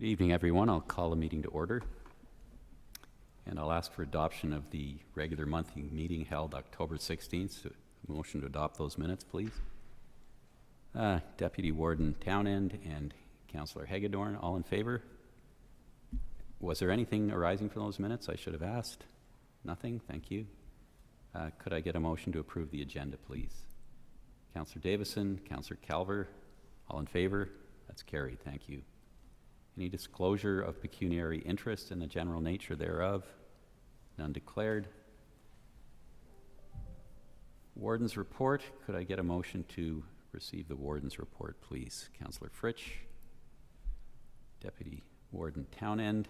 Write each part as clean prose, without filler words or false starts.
Good evening, everyone. I'll call the meeting to order. And I'll ask for adoption of the regular monthly meeting held October 16th. So motion to adopt those minutes, please. Deputy Warden Townend and Councillor Hagedorn, all in favor? Was there anything arising from those minutes I should have asked? Nothing? Thank you. Could I get a motion to approve the agenda, please? Councillor Davison, Councillor Calver, all in favor? That's carried. Thank you. Any disclosure of pecuniary interest and the general nature thereof? None declared. Warden's report. Could I get a motion to receive the Warden's report, please? Councillor Fritsch. Deputy Warden Townend.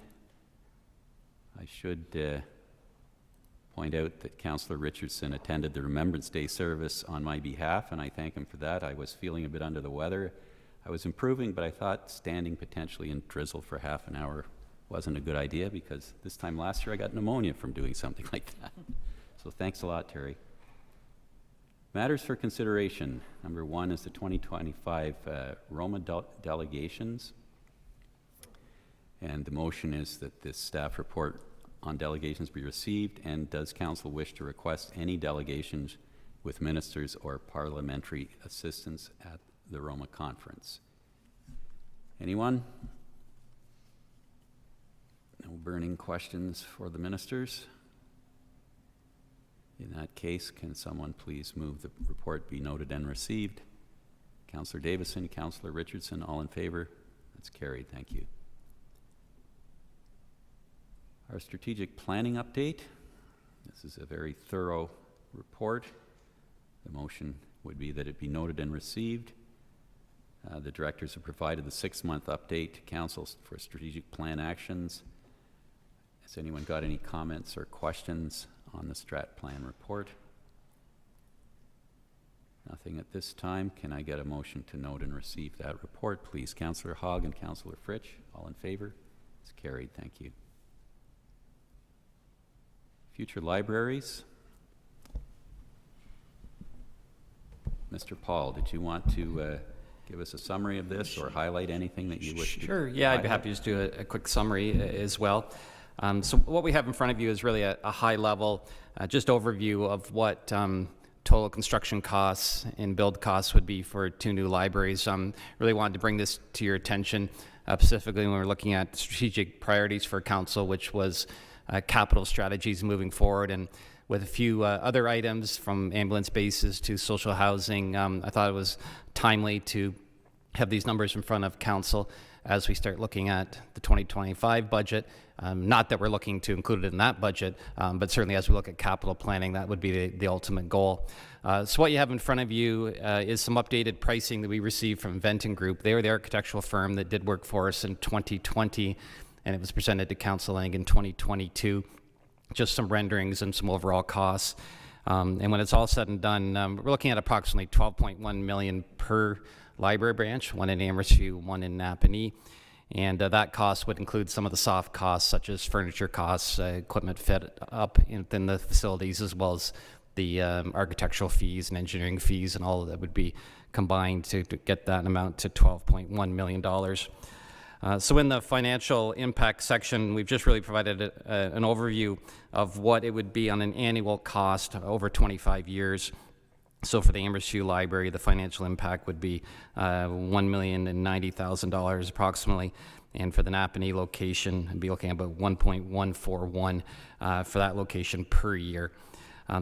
I should point out that Councillor Richardson attended the Remembrance Day service on my behalf, and I thank him for that. I was feeling a bit under the weather. I was improving, but I thought standing potentially in drizzle for half an hour wasn't a good idea, because this time last year I got pneumonia from doing something like that. So thanks a lot, Terry. Matters for consideration. Number one is the 2025 Roma delegations. And the motion is that this staff report on delegations be received, and does council wish to request any delegations with ministers or parliamentary assistance at the Roma conference? Anyone? No burning questions for the ministers? In that case, can someone please move the report be noted and received? Councillor Davison, Councillor Richardson, all in favor? That's carried. Thank you. Our strategic planning update. This is a very thorough report. The motion would be that it be noted and received. The directors have provided the 6-month update to council for strategic plan actions. Has anyone got any comments or questions on the strat plan report? Nothing at this time. Can I get a motion to note and receive that report, please? Councillor Hogg and Councillor Fritsch, all in favor? It's carried. Thank you. Future libraries. Mr. Paul, did you want to give us a summary of this or highlight anything that you wish to? Sure, yeah, I'd be happy to just do a quick summary as well. So what we have in front of you is really a high level, just overview of what total construction costs and build costs would be for 2 new libraries. Really wanted to bring this to your attention, specifically when we're looking at strategic priorities for council, which was capital strategies moving forward, and with a few other items from ambulance bases to social housing. I thought it was timely to have these numbers in front of council as we start looking at the 2025 budget. Not that we're looking to include it in that budget, but certainly as we look at capital planning, that would be the ultimate goal. So what you have in front of you is some updated pricing that we received from Venton Group. They were the architectural firm that did work for us in 2020, and it was presented to council in 2022. Just some renderings and some overall costs. And when it's all said and done, we're looking at approximately $12.1 million per library branch, one in Amherstview, one in Napanee. And that cost would include some of the soft costs, such as furniture costs, equipment fit up within the facilities, as well as the architectural fees and engineering fees, and all of that would be combined to get that amount to $12.1 million. So in the financial impact section, we've just really provided an overview of what it would be on an annual cost over 25 years. So for the Amherstview Library, the financial impact would be $1,090,000 approximately. And for the Napanee location, I'd be looking at about $1.141 for that location per year.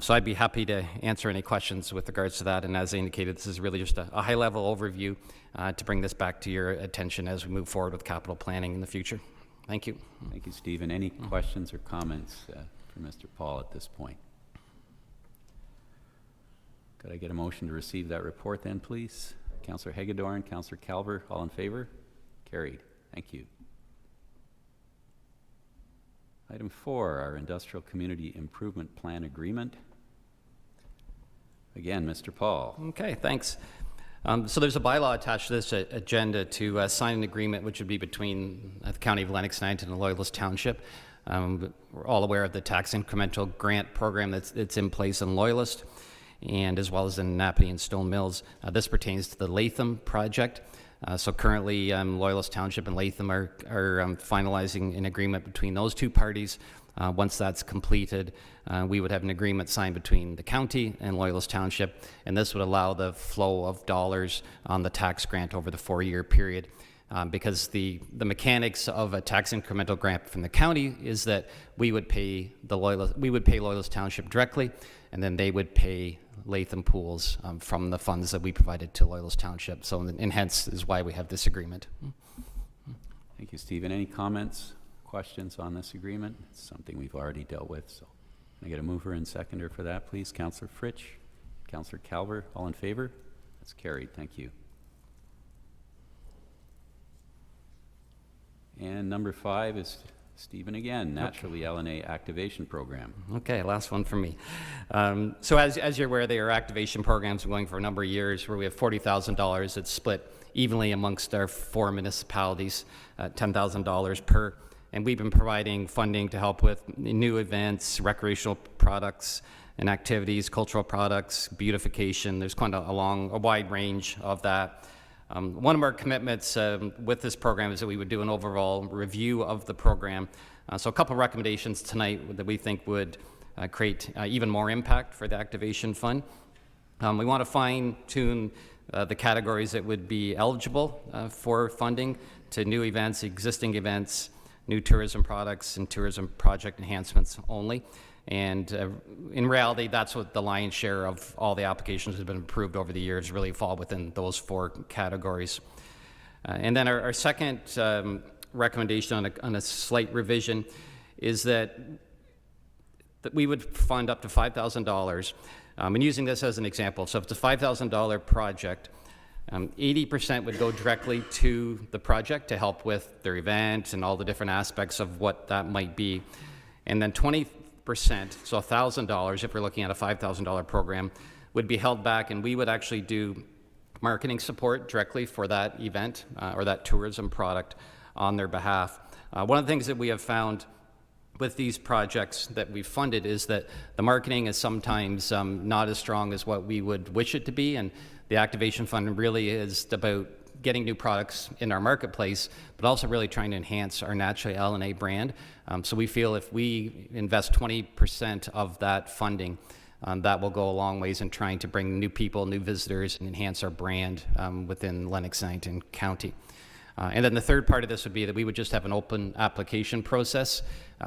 So I'd be happy to answer any questions with regards to that. And as I indicated, this is really just a high-level overview to bring this back to your attention as we move forward with capital planning in the future. Thank you. Thank you, Stephen. Any questions or comments for Mr. Paul at this point? Could I get a motion to receive that report then, please? Councillor Hagedorn, Councillor Calver, all in favor? Carried. Thank you. Item 4, our Industrial Community Improvement Plan Agreement. Again, Mr. Paul. Okay, thanks. So there's a bylaw attached to this agenda to sign an agreement which would be between the County of Lennox, Addington, and Loyalist Township. We're all aware of the tax incremental grant program that's in place in Loyalist, and as well as in Napanee and Stone Mills. This pertains to the Latham project. So currently, Loyalist Township and Latham are finalizing an agreement between those two parties. Once that's completed, we would have an agreement signed between the county and Loyalist Township, and this would allow the flow of dollars on the tax grant over the 4-year period. Because the mechanics of a tax incremental grant from the county is that we would pay Loyalist Township directly, and then they would pay Latham Pools from the funds that we provided to Loyalist Township. So, and hence is why we have this agreement. Thank you, Stephen. Any comments, questions on this agreement? It's something we've already dealt with, so can I get a mover and seconder for that, please? Councillor Fritsch, Councillor Calver, all in favor? That's carried. Thank you. And number 5 is Stephen again, Naturally LNA Activation Program. Okay, last one for me. So as you're aware, there are activation programs going for a number of years where we have $40,000 that's split evenly amongst our 4 municipalities, $10,000 per. And we've been providing funding to help with new events, recreational products and activities, cultural products, beautification. There's quite a wide range of that. One of our commitments with this program is that we would do an overall review of the program. So a couple recommendations tonight that we think would create even more impact for the Activation Fund. We want to fine-tune the categories that would be eligible for funding to new events, existing events, new tourism products, and tourism project enhancements only. And in reality, that's what the lion's share of all the applications that have been approved over the years really fall within those 4 categories. And then our second recommendation on a slight revision is that we would fund up to $5,000. And using this as an example, so if it's a $5,000 project, 80% would go directly to the project to help with their event and all the different aspects of what that might be. And then 20%, so $1,000, if we're looking at a $5,000 program, would be held back, and we would actually do marketing support directly for that event or that tourism product on their behalf. One of the things that we have found with these projects that we've funded is that the marketing is sometimes not as strong as what we would wish it to be, and the Activation Fund really is about getting new products in our marketplace, but also really trying to enhance our Naturally LNA brand. So we feel if we invest 20% of that funding, that will go a long ways in trying to bring new people, new visitors, and enhance our brand within Lennox and Addington County. And then the third part of this would be that we would just have an open application process.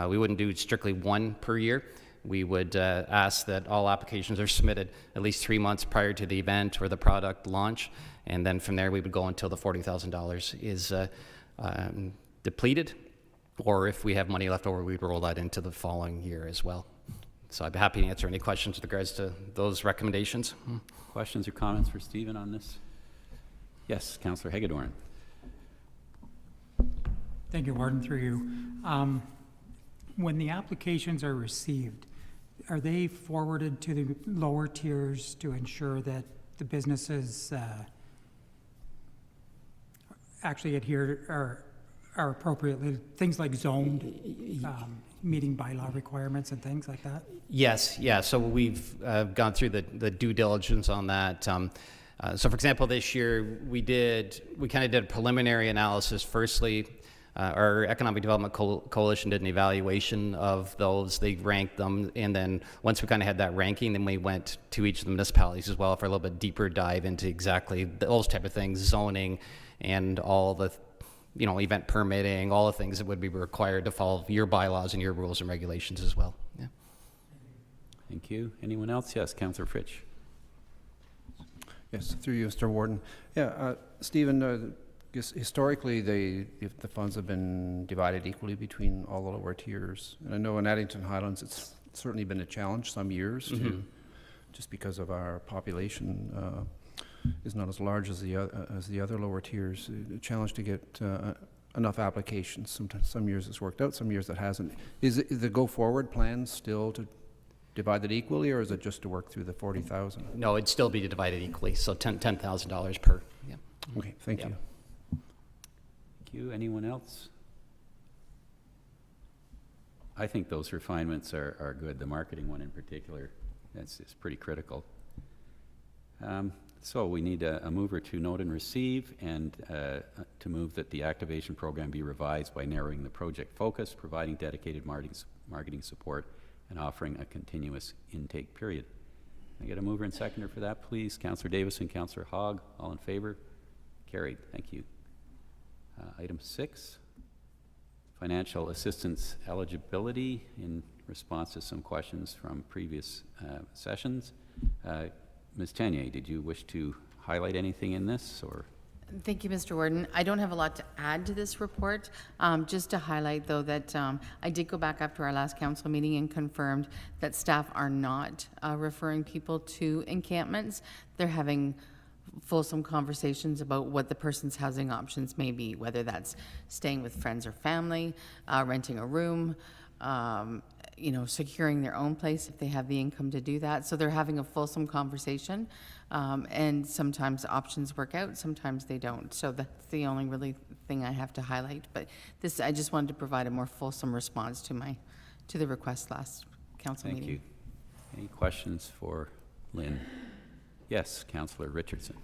We wouldn't do strictly one per year. We would ask that all applications are submitted at least 3 months prior to the event or the product launch, and then from there we would go until the $40,000 is depleted, or if we have money left over, we'd roll that into the following year as well. So I'd be happy to answer any questions with regards to those recommendations. Questions or comments for Stephen on this? Yes, Councillor Hagedorn. Thank you, Warden, through you. When the applications are received, are they forwarded to the lower tiers to ensure that the businesses actually adhere or are appropriately, things like zoned, meeting bylaw requirements and things like that? Yes, yeah, so we've gone through the due diligence on that. So for example, this year we kind of did a preliminary analysis. Firstly, our Economic Development Coalition did an evaluation of those. They ranked them, and then once we kind of had that ranking, then we went to each of the municipalities as well for a little bit deeper dive into exactly those type of things, zoning and all the, event permitting, all the things that would be required to follow your bylaws and your rules and regulations as well. Yeah. Thank you. Anyone else? Yes, Councillor Fritsch. Yes, through you, Mr. Warden. Yeah, Stephen, historically, the funds have been divided equally between all the lower tiers. And I know in Addington Highlands, it's certainly been a challenge some years, just because of our population is not as large as the other lower tiers. A challenge to get enough applications. Sometimes some years it's worked out, some years it hasn't. Is the go forward plan still to divide it equally, or is it just to work through the 40,000? No, it'd still be divided equally, so $10,000 per. Yeah. Okay, thank you. Thank you. Anyone else? I think those refinements are good. The marketing one in particular, that's pretty critical. So we need a mover to note and receive, and to move that the activation program be revised by narrowing the project focus, providing dedicated marketing support, and offering a continuous intake period. Can I get a mover and seconder for that, please? Councillor Davis and Councillor Hogg, all in favor? Carried. Thank you. Item 6, financial assistance eligibility, in response to some questions from previous sessions. Ms. Tenier, did you wish to highlight anything in this, or? Thank you, Mr. Warden. I don't have a lot to add to this report. Just to highlight, though, that I did go back after our last council meeting and confirmed that staff are not referring people to encampments. They're having fulsome conversations about what the person's housing options may be, whether that's staying with friends or family, renting a room, securing their own place if they have the income to do that. So they're having a fulsome conversation, and sometimes options work out, sometimes they don't. So that's the only really thing I have to highlight. But this, I just wanted to provide a more fulsome response to the request last council meeting. Thank you. Any questions for Lynn? Yes, Councillor Richardson.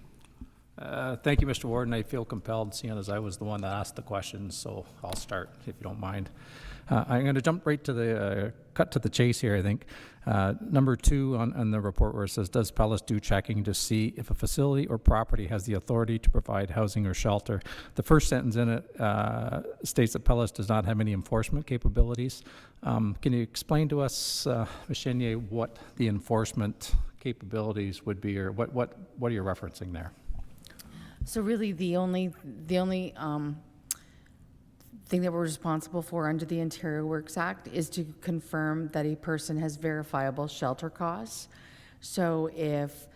Thank you, Mr. Warden. I feel compelled, seeing as I was the one that asked the questions, so I'll start, if you don't mind. I'm going to jump right to the cut to the chase here, I think. Number 2 on the report, where it says, does Pellis do checking to see if a facility or property has the authority to provide housing or shelter? The first sentence in it states that Pellis does not have any enforcement capabilities. Can you explain to us, Ms. Chenier, what the enforcement capabilities would be, or what are you referencing there? So really, the only thing that we're responsible for under the Ontario Works Act is to confirm that a person has verifiable shelter costs. So if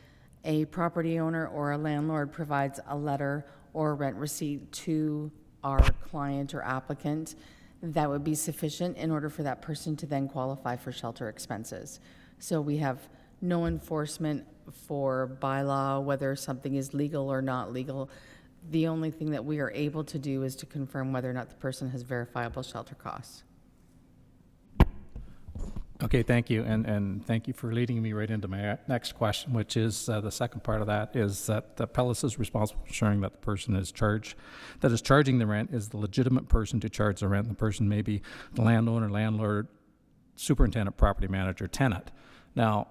a property owner or a landlord provides a letter or a rent receipt to our client or applicant, that would be sufficient in order for that person to then qualify for shelter expenses. So we have no enforcement for bylaw, whether something is legal or not legal. The only thing that we are able to do is to confirm whether or not the person has verifiable shelter costs. Okay, thank you, and thank you for leading me right into my next question, which is the second part of that is that the Pellis is responsible for ensuring that the person is charging the rent is the legitimate person to charge the rent. The person may be the landowner, landlord, superintendent, property manager, tenant. Now,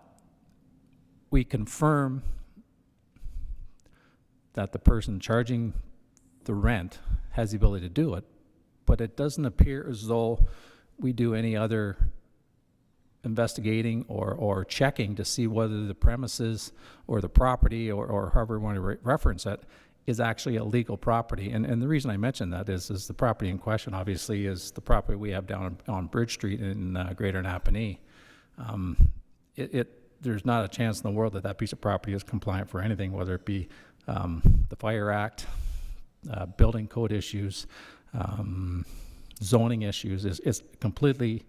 we confirm that the person charging the rent has the ability to do it, but it doesn't appear as though we do any other investigating or checking to see whether the premises or the property or however you want to reference it is actually a legal property. And the reason I mention that is the property in question obviously is the property we have down on Bridge Street in Greater Napanee. There's not a chance in the world that piece of property is compliant for anything, whether it be the Fire Act, building code issues, zoning issues, is completely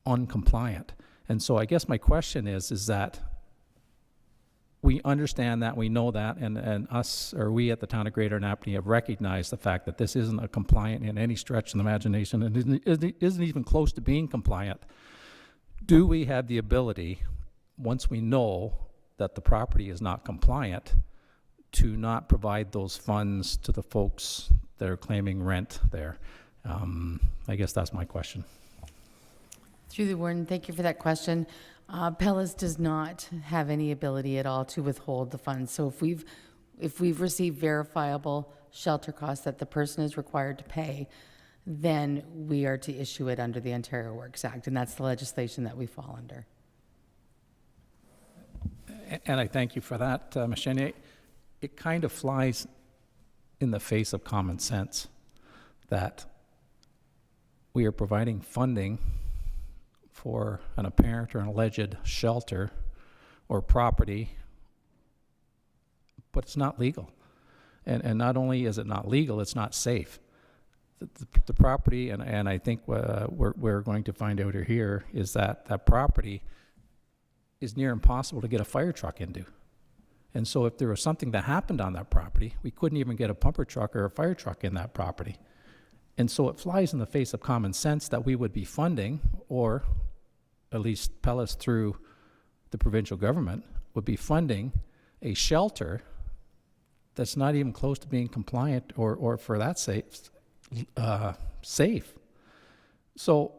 uncompliant. And so I guess my question is that we understand that, we know that, and us, or we at the town of Greater Napanee have recognized the fact that this isn't a compliant in any stretch of the imagination, and isn't even close to being compliant. Do we have the ability, once we know that the property is not compliant, to not provide those funds to the folks that are claiming rent there? I guess that's my question. Through the warden, thank you for that question. Pellis does not have any ability at all to withhold the funds. So if we've received verifiable shelter costs that the person is required to pay, then we are to issue it under the Ontario Works Act, and that's the legislation that we fall under. And I thank you for that, Ms. Chenier. It kind of flies in the face of common sense that we are providing funding for an apparent or an alleged shelter or property, but it's not legal. And not only is it not legal, it's not safe. The property, and I think we're going to find out here, is that property is near impossible to get a fire truck into. And so if there was something that happened on that property, we couldn't even get a pumper truck or a fire truck in that property. And so it flies in the face of common sense that we would be funding, or at least Pellis through the provincial government would be funding a shelter that's not even close to being compliant or for that safe. So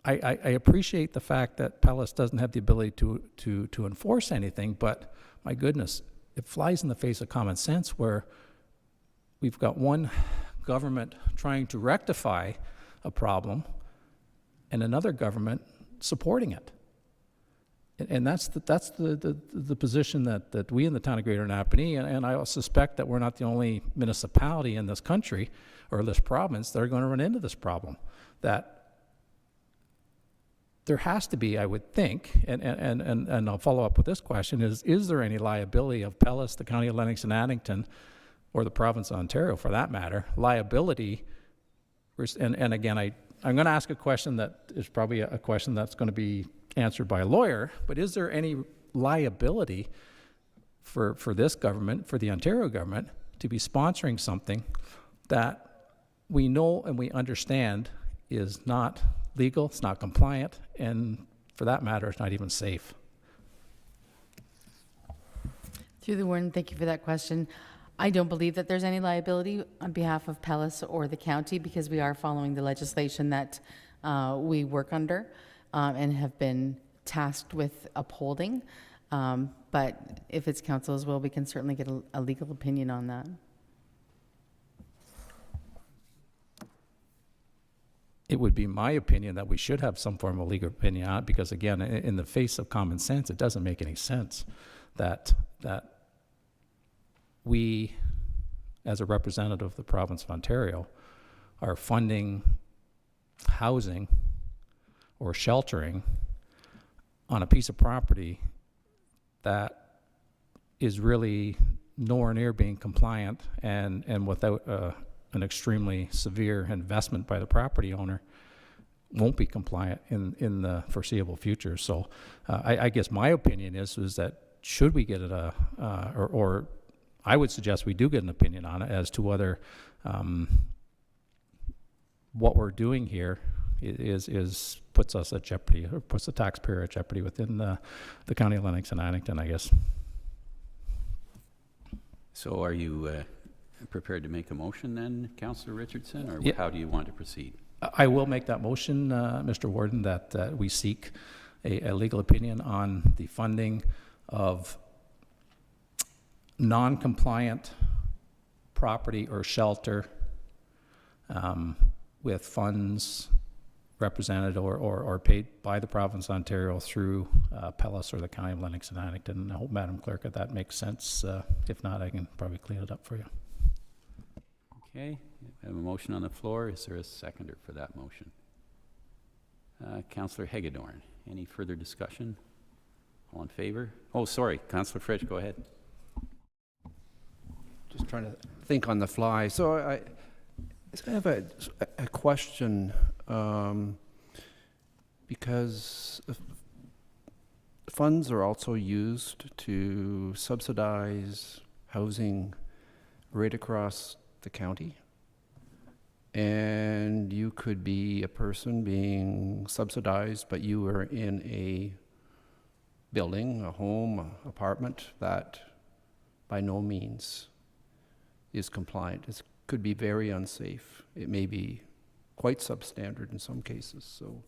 I appreciate the fact that Pellis doesn't have the ability to enforce anything, but my goodness, it flies in the face of common sense where we've got one government trying to rectify a problem and another government supporting it. And that's the position that we in the town of Greater Napanee, and I suspect that we're not the only municipality in this country or this province that are going to run into this problem. That there has to be, I would think, and I'll follow up with this question, is there any liability of Pellis, the County of Lennox and Addington, or the province of Ontario for that matter, liability, and again, I'm going to ask a question that is probably a question that's going to be answered by a lawyer, but is there any liability for this government, for the Ontario government, to be sponsoring something that we know and we understand is not legal, it's not compliant, and for that matter, it's not even safe? Through the warden, thank you for that question. I don't believe that there's any liability on behalf of Pellis or the county because we are following the legislation that we work under and have been tasked with upholding. But if it's council as well, we can certainly get a legal opinion on that. It would be my opinion that we should have some form of legal opinion on it because, again, in the face of common sense, it doesn't make any sense that we, as a representative of the province of Ontario, are funding housing or sheltering on a piece of property that is really nowhere near being compliant and without an extremely severe investment by the property owner won't be compliant in the foreseeable future. So I guess my opinion is that should we get it or I would suggest we do get an opinion on it as to whether what we're doing here is puts us at jeopardy or puts the taxpayer at jeopardy within the County of Lennox and Addington, I guess. So are you prepared to make a motion then, Councillor Richardson, or Yeah. how do you want to proceed? I will make that motion, Mr. Warden, that we seek a legal opinion on the funding of non-compliant property or shelter with funds represented or paid by the province of Ontario through Pellis or the County of Lennox and Addington. I hope, Madam Clerk, that that makes sense. If not, I can probably clean it up for you. Okay, I have a motion on the floor. Is there a seconder for that motion? Councillor Hagedorn, any further discussion? All in favor? Oh, sorry, Councillor Fritsch, go ahead. Just trying to think on the fly. So I have a question because funds are also used to subsidize housing right across the county. And you could be a person being subsidized, but you are in a building, a home, an apartment that by no means is compliant. It could be very unsafe. It may be quite substandard in some cases. So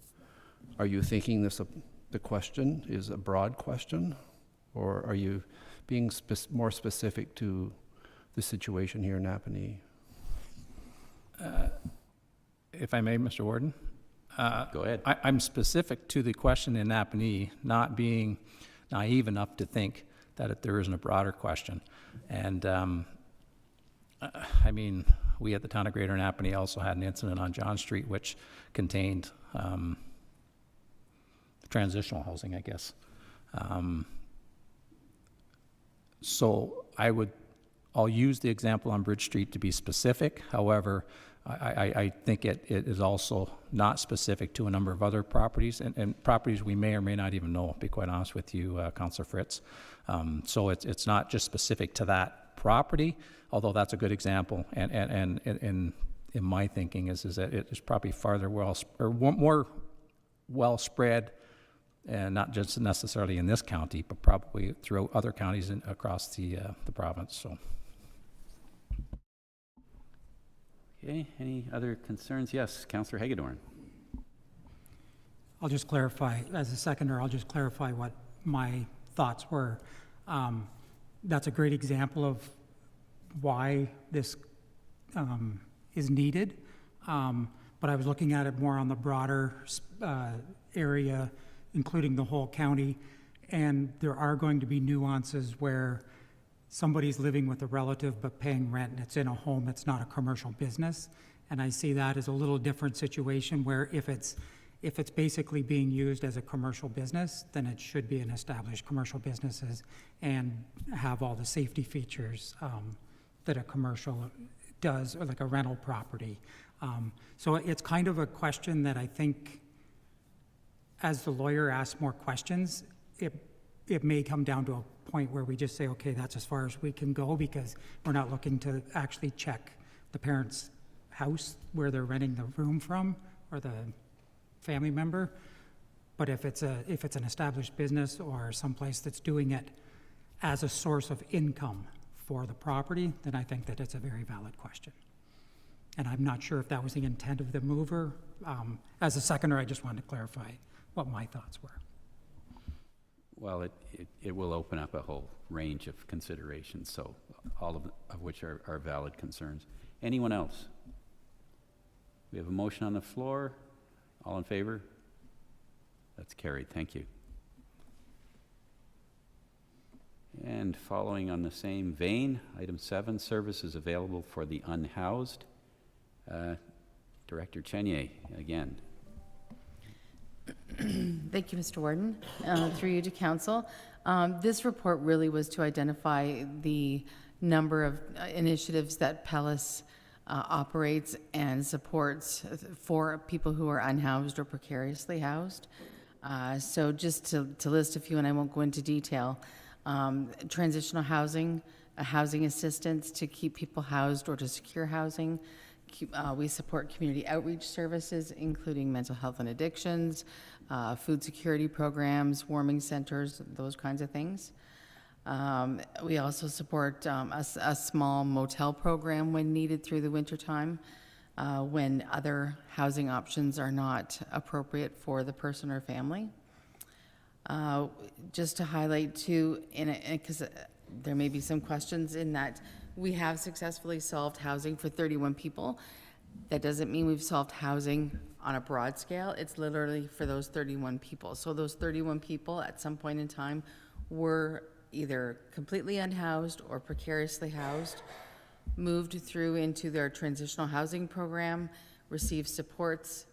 are you thinking the question is a broad question, or are you being more specific to the situation here in Napanee? If I may, Mr. Warden? Go ahead. I'm specific to the question in Napanee, not being naive enough to think that there isn't a broader question. And I mean, we at the town of Greater Napanee also had an incident on John Street which contained transitional housing, I guess. So I'll use the example on Bridge Street to be specific. However, I think it is also not specific to a number of other properties and properties we may or may not even know, I'll be quite honest with you, Councillor Fritz. So it's not just specific to that property, although that's a good example. And in my thinking is that it is probably more well spread and not just necessarily in this county, but probably throughout other counties across the province, so. Okay, any other concerns? Yes, Councillor Hagedorn. I'll just clarify, as a seconder, I'll just clarify what my thoughts were. That's a great example of why this is needed, but I was looking at it more on the broader area, including the whole county, and there are going to be nuances where somebody's living with a relative but paying rent, and it's in a home, it's not a commercial business, and I see that as a little different situation where if it's basically being used as a commercial business, then it should be an established commercial businesses and have all the safety features that a commercial does, or like a rental property. So it's kind of a question that I think, as the lawyer asks more questions, it may come down to a point where we just say, okay, that's as far as we can go, because we're not looking to actually check the parent's house where they're renting the room from, or the family member. But if it's an established business or someplace that's doing it as a source of income for the property, then I think that it's a very valid question. And I'm not sure if that was the intent of the mover. As a seconder, I just wanted to clarify what my thoughts were. Well, it will open up a whole range of considerations, so all of which are valid concerns. Anyone else? We have a motion on the floor. All in favor? That's carried. Thank you. And following on the same vein, item 7, services available for the unhoused. Director Chenier, again. Thank you, Mr. Warden. Through you to council. This report really was to identify the number of initiatives that PELIS operates and supports for people who are unhoused or precariously housed. So just to list a few, and I won't go into detail, transitional housing, housing assistance to keep people housed or to secure housing. We support community outreach services, including mental health and addictions, food security programs, warming centers, those kinds of things. We also support a small motel program when needed through the wintertime, when other housing options are not appropriate for the person or family. Just to highlight too, because there may be some questions in that, we have successfully solved housing for 31 people. That doesn't mean we've solved housing on a broad scale. It's literally for those 31 people. So those 31 people at some point in time were either completely unhoused or precariously housed, moved through into their transitional housing program, received supports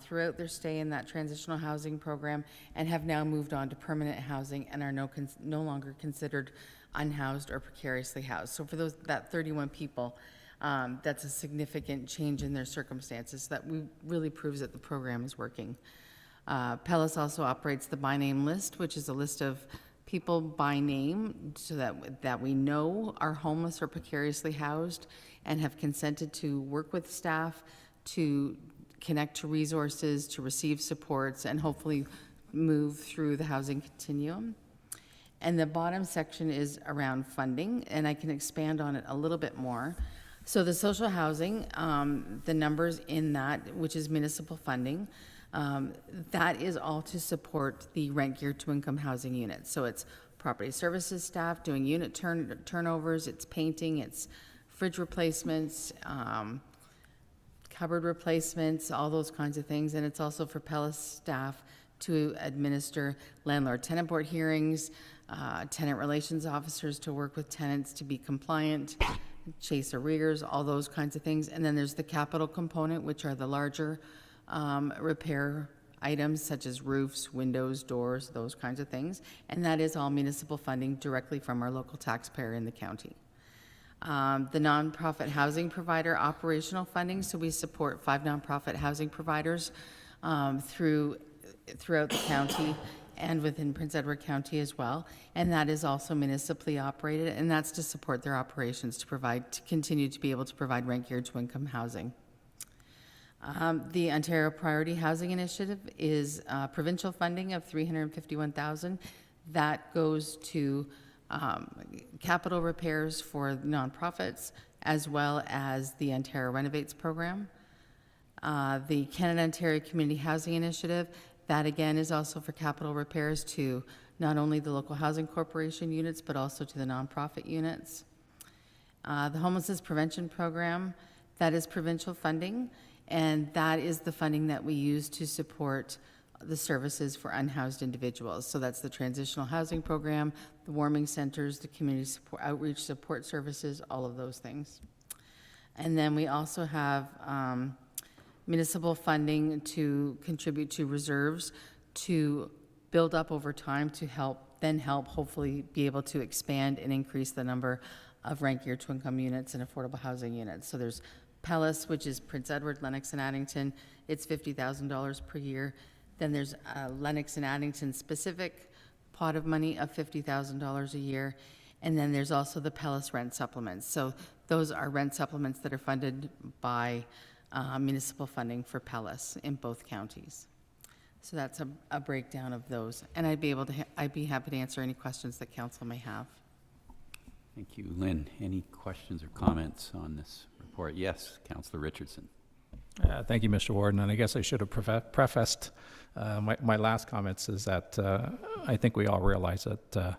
throughout their stay in that transitional housing program, and have now moved on to permanent housing and are no longer considered unhoused or precariously housed. So for that 31 people, that's a significant change in their circumstances that really proves that the program is working. PELIS also operates the by name list, which is a list of people by name so that we know are homeless or precariously housed and have consented to work with staff to connect to resources, to receive supports, and hopefully move through the housing continuum. And the bottom section is around funding, and I can expand on it a little bit more. So the social housing, the numbers in that, which is municipal funding, that is all to support the rent geared to income housing units. So it's property services staff doing unit turnovers, it's painting, it's fridge replacements, cupboard replacements, all those kinds of things. And it's also for PELIS staff to administer landlord-tenant board hearings, tenant relations officers to work with tenants to be compliant, chase arrears, all those kinds of things. And then there's the capital component, which are the larger repair items such as roofs, windows, doors, those kinds of things. And that is all municipal funding directly from our local taxpayer in the county. The nonprofit housing provider operational funding, so we support 5 nonprofit housing providers throughout the county and within Prince Edward County as well, and that is also municipally operated, and that's to support their operations to continue to be able to provide rent geared to income housing. The Ontario Priority Housing Initiative is provincial funding of $351,000. That goes to capital repairs for nonprofits, as well as the Ontario Renovates program. The Canada Ontario Community Housing Initiative, that again is also for capital repairs to not only the local housing corporation units, but also to the nonprofit units. The Homelessness Prevention Program, that is provincial funding, and that is the funding that we use to support the services for unhoused individuals. So that's the transitional housing program, the warming centers, the community support, outreach support services, all of those things. And then we also have municipal funding to contribute to reserves to build up over time to help hopefully be able to expand and increase the number of rank year 2 income units and affordable housing units. So there's Pellis, which is Prince Edward, Lennox, and Addington. It's $50,000 per year. Then there's a Lennox and Addington specific pot of money of $50,000 a year. And then there's also the Pellis rent supplements. So those are rent supplements that are funded by municipal funding for Pellis in both counties. So that's a breakdown of those. And I'd be happy to answer any questions that council may have. Thank you. Lynn, any questions or comments on this report? Yes, Councillor Richardson. Thank you, Mr. Warden. And I guess I should have prefaced my last comments is that I think we all realize that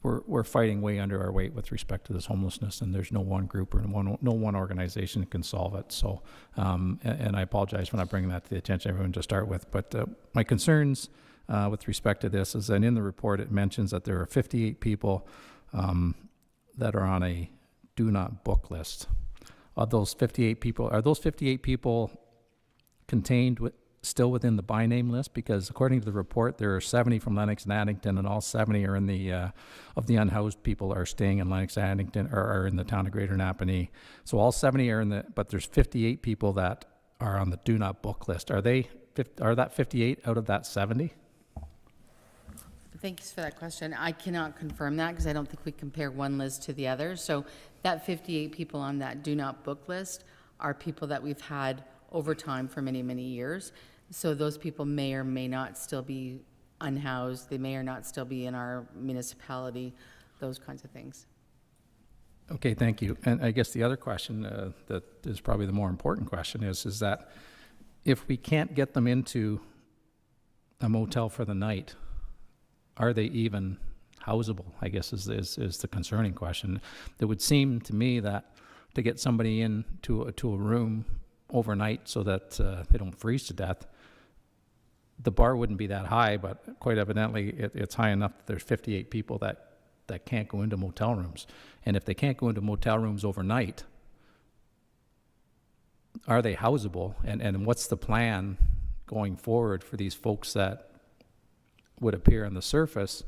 we're fighting way under our weight with respect to this homelessness, and there's no one group or no one organization that can solve it. So, and I apologize for not bringing that to the attention of everyone to start with. But my concerns with respect to this is that in the report it mentions that there are 58 people that are on a do not book list. Of those 58 people, are those 58 people contained still within the by name list? Because according to the report, there are 70 from Lennox and Addington, and all 70 are in the of the unhoused people are staying in Lennox, Addington, or are in the town of Greater Napanee. So all 70 are in the, but there's 58 people that are on the do not book list. Are that 58 out of that 70? Thanks for that question. I cannot confirm that because I don't think we compare one list to the other. So that 58 people on that do not book list are people that we've had over time for many, many years. So those people may or may not still be unhoused. They may or not still be in our municipality, those kinds of things. Okay, thank you. And I guess the other question that is probably the more important question is that if we can't get them into a motel for the night, are they even housable, I guess is the concerning question. It would seem to me that to get somebody into a room overnight so that they don't freeze to death, the bar wouldn't be that high, but quite evidently it's high enough that there's 58 people that can't go into motel rooms. And if they can't go into motel rooms overnight, are they housable? And what's the plan going forward for these folks that would appear on the surface,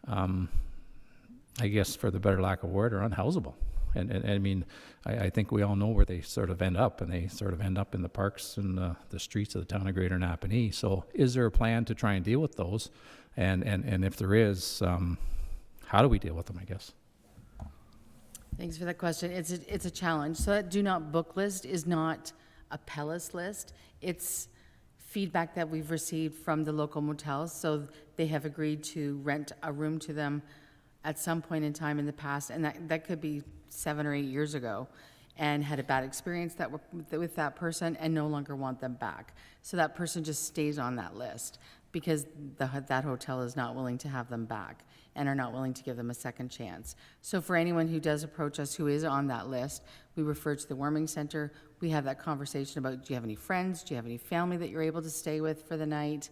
I guess for the better lack of word, are unhousable? And I mean, I think we all know where they sort of end up, and they sort of end up in the parks and the streets of the town of Greater Napanee. So is there a plan to try and deal with those? And if there is, how do we deal with them, I guess? Thanks for that question. It's a challenge. So that do not book list is not a Pellis list. It's feedback that we've received from the local motels. So they have agreed to rent a room to them at some point in time in the past, and that could be 7 or 8 years ago, and had a bad experience with that person and no longer want them back. So that person just stays on that list because that hotel is not willing to have them back and are not willing to give them a second chance. So for anyone who does approach us who is on that list, we refer to the warming center. We have that conversation about, do you have any friends? Do you have any family that you're able to stay with for the night?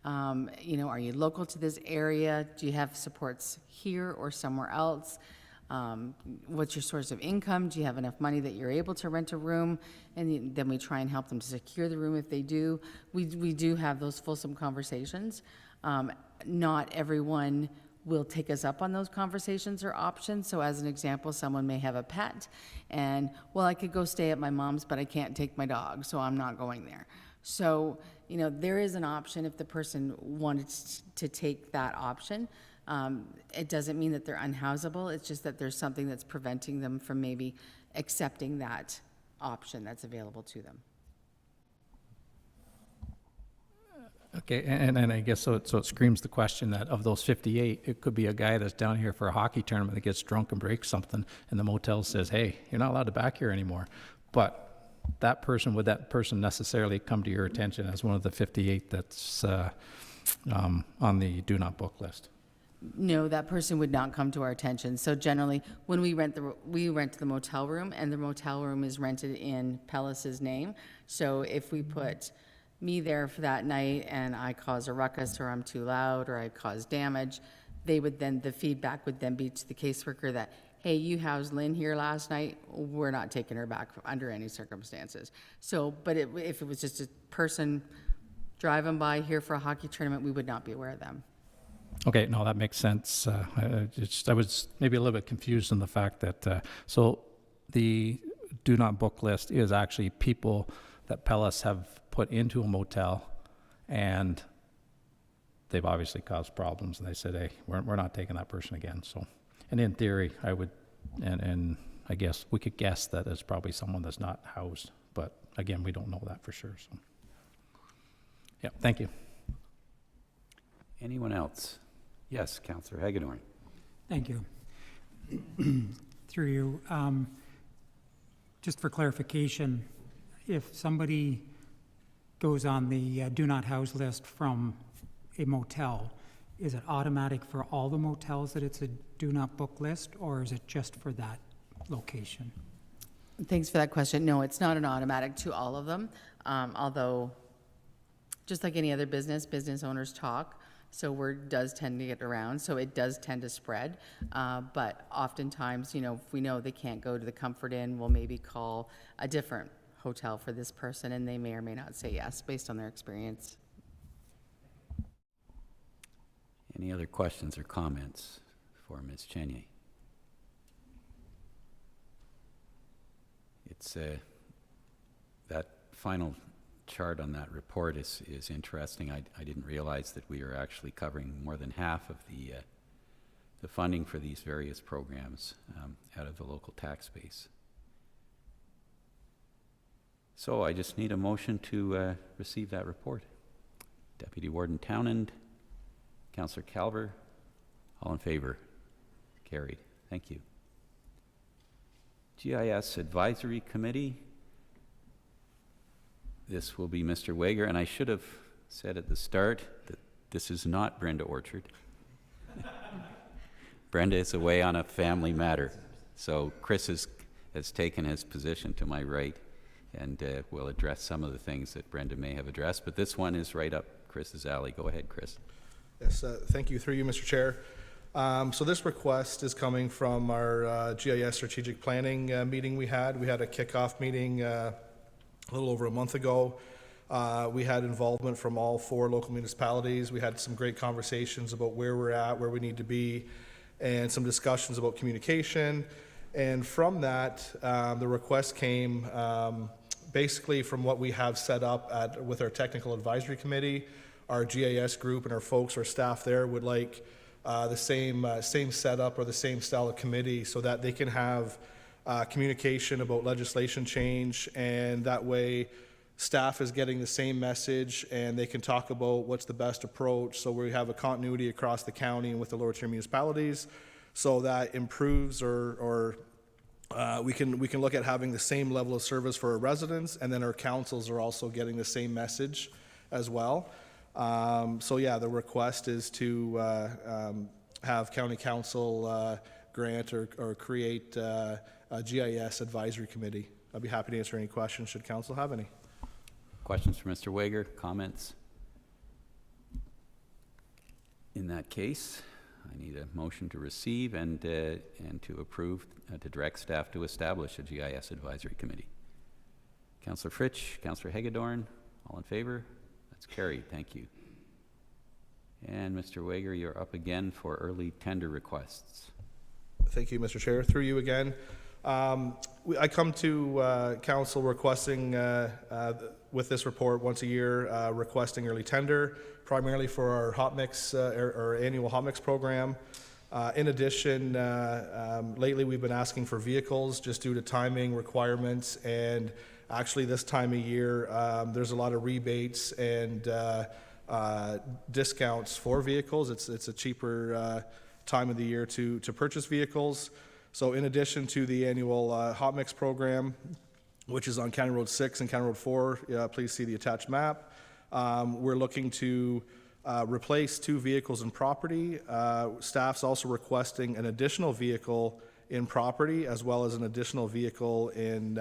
You know, are you local to this area? Do you have supports here or somewhere else? What's your source of income? Do you have enough money that you're able to rent a room? And then we try and help them to secure the room if they do. We do have those fulsome conversations. Not everyone will take us up on those conversations or options. So as an example, someone may have a pet and, well, I could go stay at my mom's, but I can't take my dog, so I'm not going there. So, you know, there is an option if the person wanted to take that option. It doesn't mean that they're unhousable. It's just that there's something that's preventing them from maybe accepting that option that's available to them. Okay, and I guess so it screams the question that of those 58, it could be a guy that's down here for a hockey tournament that gets drunk and breaks something, and the motel says, hey, you're not allowed to back here anymore. But would that person necessarily come to your attention as one of the 58 that's on the do not book list? No, that person would not come to our attention. So generally, when we rent the motel room, and the motel room is rented in Pellis's name. So if we put me there for that night and I cause a ruckus, or I'm too loud, or I cause damage, the feedback would then be to the caseworker that, hey, you housed Lynn here last night, we're not taking her back under any circumstances. So, but if it was just a person driving by here for a hockey tournament, we would not be aware of them. Okay, no, that makes sense. I was maybe a little bit confused in the fact that, so the do not book list is actually people that Pellis have put into a motel, and they've obviously caused problems, and they said, hey, we're not taking that person again. So, and in theory, I would, and I guess we could guess that it's probably someone that's not housed, but again, we don't know that for sure. So, yeah, thank you. Anyone else? Yes, Councillor Hagedorn. Thank you. Through you, just for clarification, if somebody goes on the do not house list from a motel, is it automatic for all the motels that it's a do not book list, or is it just for that location? Thanks for that question. No, it's not an automatic to all of them, although just like any other business owners talk, so word does tend to get around, so it does tend to spread. But oftentimes, if we know they can't go to the Comfort Inn, we'll maybe call a different hotel for this person, and they may or may not say yes based on their experience. Any other questions or comments for Ms. Chenier? It's that final chart on that report is interesting. I didn't realize that we are actually covering more than half of the funding for these various programs out of the local tax base. So I just need a motion to receive that report. Deputy Warden Townend, Councillor Calver, all in favor? Carried. Thank you. GIS Advisory Committee. This will be Mr. Wager, and I should have said at the start that this is not Brenda Orchard. Brenda is away on a family matter, so Chris has taken his position to my right, and will address some of the things that Brenda may have addressed, but this one is right up Chris's alley. Go ahead, Chris. Yes, thank you. Through you, Mr. Chair. So this request is coming from our GIS strategic planning meeting we had. We had a kickoff meeting a little over a month ago. We had involvement from all 4 local municipalities. We had some great conversations about where we're at, where we need to be, and some discussions about communication. And from that, the request came basically from what we have set up with our technical advisory committee. Our GIS group and our folks, our staff there would like the same setup or the same style of committee, so that they can have communication about legislation change, and that way staff is getting the same message and they can talk about what's the best approach, so we have a continuity across the county and with the lower tier municipalities, so that improves or we can look at having the same level of service for our residents, and then our councils are also getting the same message as well. So yeah, the request is to have county council grant or create a GIS advisory committee. I'd be happy to answer any questions should council have any. Questions for Mr. Wager? Comments? In that case, I need a motion to receive and to approve, to direct staff to establish a GIS advisory committee. Councillor Fritsch, Councillor Hagedorn, all in favor? That's carried. Thank you. And Mr. Wager, you're up again for early tender requests. Thank you, Mr. Chair. Through you again. I come to council requesting, with this report once a year, requesting early tender, primarily for our hot mix, our annual hot mix program. In addition, lately we've been asking for vehicles just due to timing requirements, and actually this time of year, there's a lot of rebates and discounts for vehicles. It's a cheaper time of the year to purchase vehicles. So in addition to the annual hot mix program, which is on County Road 6 and County Road 4, please see the attached map. We're looking to replace 2 vehicles in property. Staff's also requesting an additional vehicle in property as well as an additional vehicle in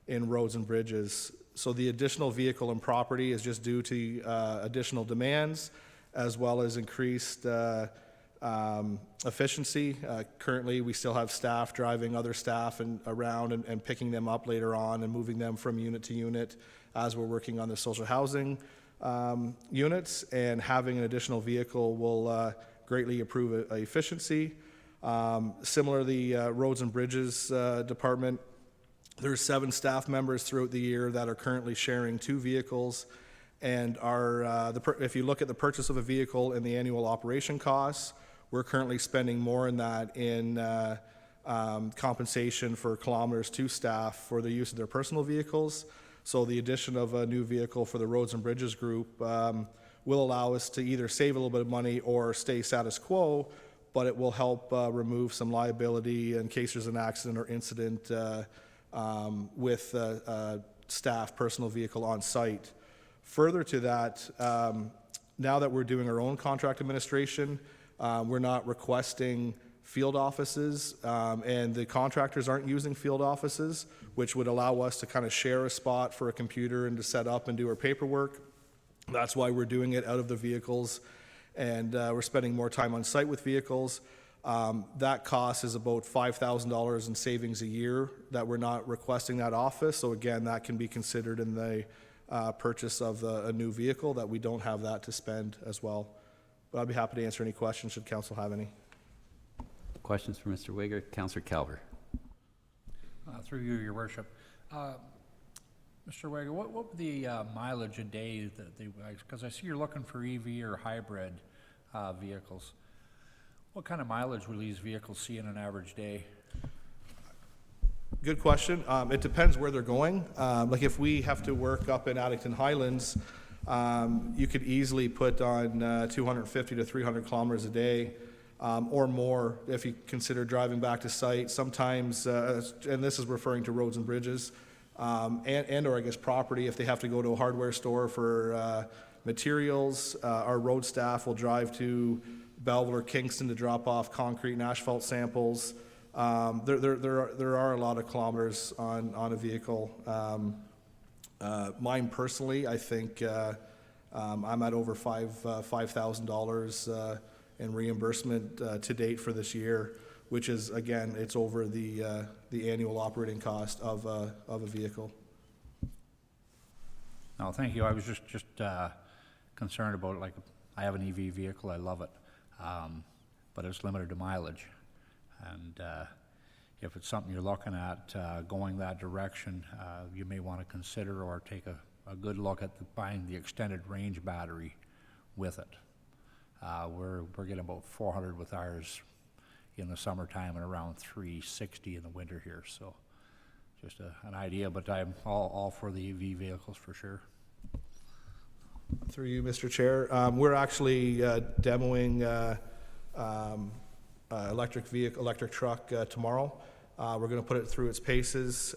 roads and bridges. So the additional vehicle in property is just due to additional demands as well as increased efficiency. Currently, we still have staff driving other staff around and picking them up later on and moving them from unit to unit as we're working on the social housing units, and having an additional vehicle will greatly improve efficiency. Similarly, Roads and Bridges Department, there's 7 staff members throughout the year that are currently sharing 2 vehicles, and if you look at the purchase of a vehicle and the annual operation costs, we're currently spending more in that in compensation for kilometers to staff for the use of their personal vehicles. So the addition of a new vehicle for the Roads and Bridges group will allow us to either save a little bit of money or stay status quo, but it will help remove some liability in case there's an accident or incident with staff personal vehicle on site. Further to that, now that we're doing our own contract administration, we're not requesting field offices, and the contractors aren't using field offices, which would allow us to kind of share a spot for a computer and to set up and do our paperwork. That's why we're doing it out of the vehicles, and we're spending more time on site with vehicles. That cost is about $5,000 in savings a year that we're not requesting that office. So again, that can be considered in the purchase of a new vehicle, that we don't have that to spend as well. But I'd be happy to answer any questions should council have any. Questions for Mr. Wager? Councillor Calver. Through you, Your Worship. Mr. Wager, what would the mileage a day that they, because I see you're looking for EV or hybrid vehicles. What kind of mileage will these vehicles see in an average day? Good question. It depends where they're going. Like if we have to work up in Addington Highlands, you could easily put on 250 to 300 kilometers a day. Or more if you consider driving back to site. Sometimes, and this is referring to roads and bridges, and or I guess property, if they have to go to a hardware store for materials, our road staff will drive to Belleville or Kingston to drop off concrete and asphalt samples. There are a lot of kilometers on a vehicle. Mine personally, I think I'm at over $5,000 in reimbursement to date for this year, which is, again, it's over the annual operating cost of a vehicle. No, thank you. I was just concerned about, like, I have an EV vehicle, I love it, but it's limited to mileage. And if it's something you're looking at going that direction, you may want to consider or take a good look at buying the extended range battery with it. We're getting about 400 with ours in the summertime and around 360 in the winter here. So just an idea, but I'm all for the EV vehicles for sure. Through you, Mr. Chair. We're actually demoing electric truck tomorrow. We're going to put it through its paces.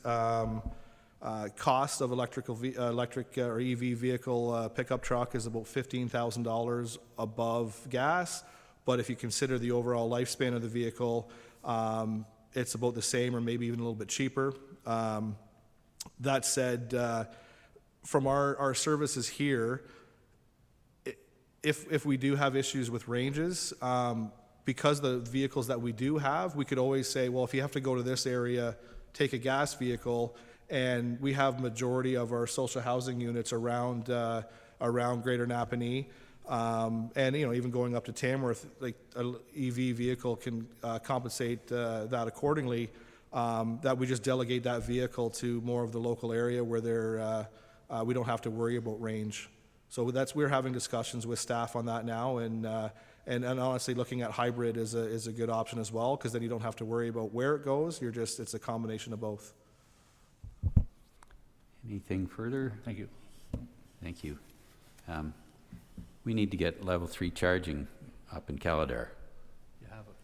Cost of electric or EV vehicle pickup truck is about $15,000 above gas, but if you consider the overall lifespan of the vehicle, it's about the same or maybe even a little bit cheaper. That said, from our services here, if we do have issues with ranges, because the vehicles that we do have, we could always say, well, if you have to go to this area, take a gas vehicle. And we have majority of our social housing units around Greater Napanee, and even going up to Tamworth, like an EV vehicle can compensate that accordingly. That we just delegate that vehicle to more of the local area where we don't have to worry about range. So we're having discussions with staff on that now, and And honestly, looking at hybrid is a good option as well, because then you don't have to worry about where it goes. It's a combination of both. Anything further? Thank you. Thank you. We need to get level 3 charging up in Caladar. You have it.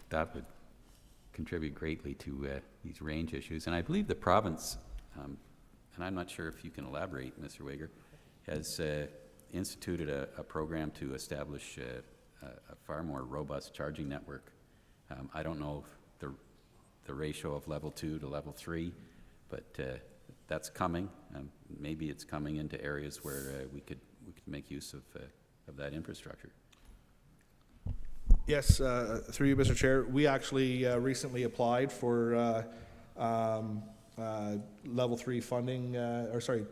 That would contribute greatly to these range issues. And I believe the province, and I'm not sure if you can elaborate, Mr. Wager, has instituted a program to establish a far more robust charging network. I don't know if the ratio of level 2 to level 3, but that's coming. Maybe it's coming into areas where we could make use of that infrastructure. Yes, through you, Mr. Chair. We actually recently applied for level 3 funding,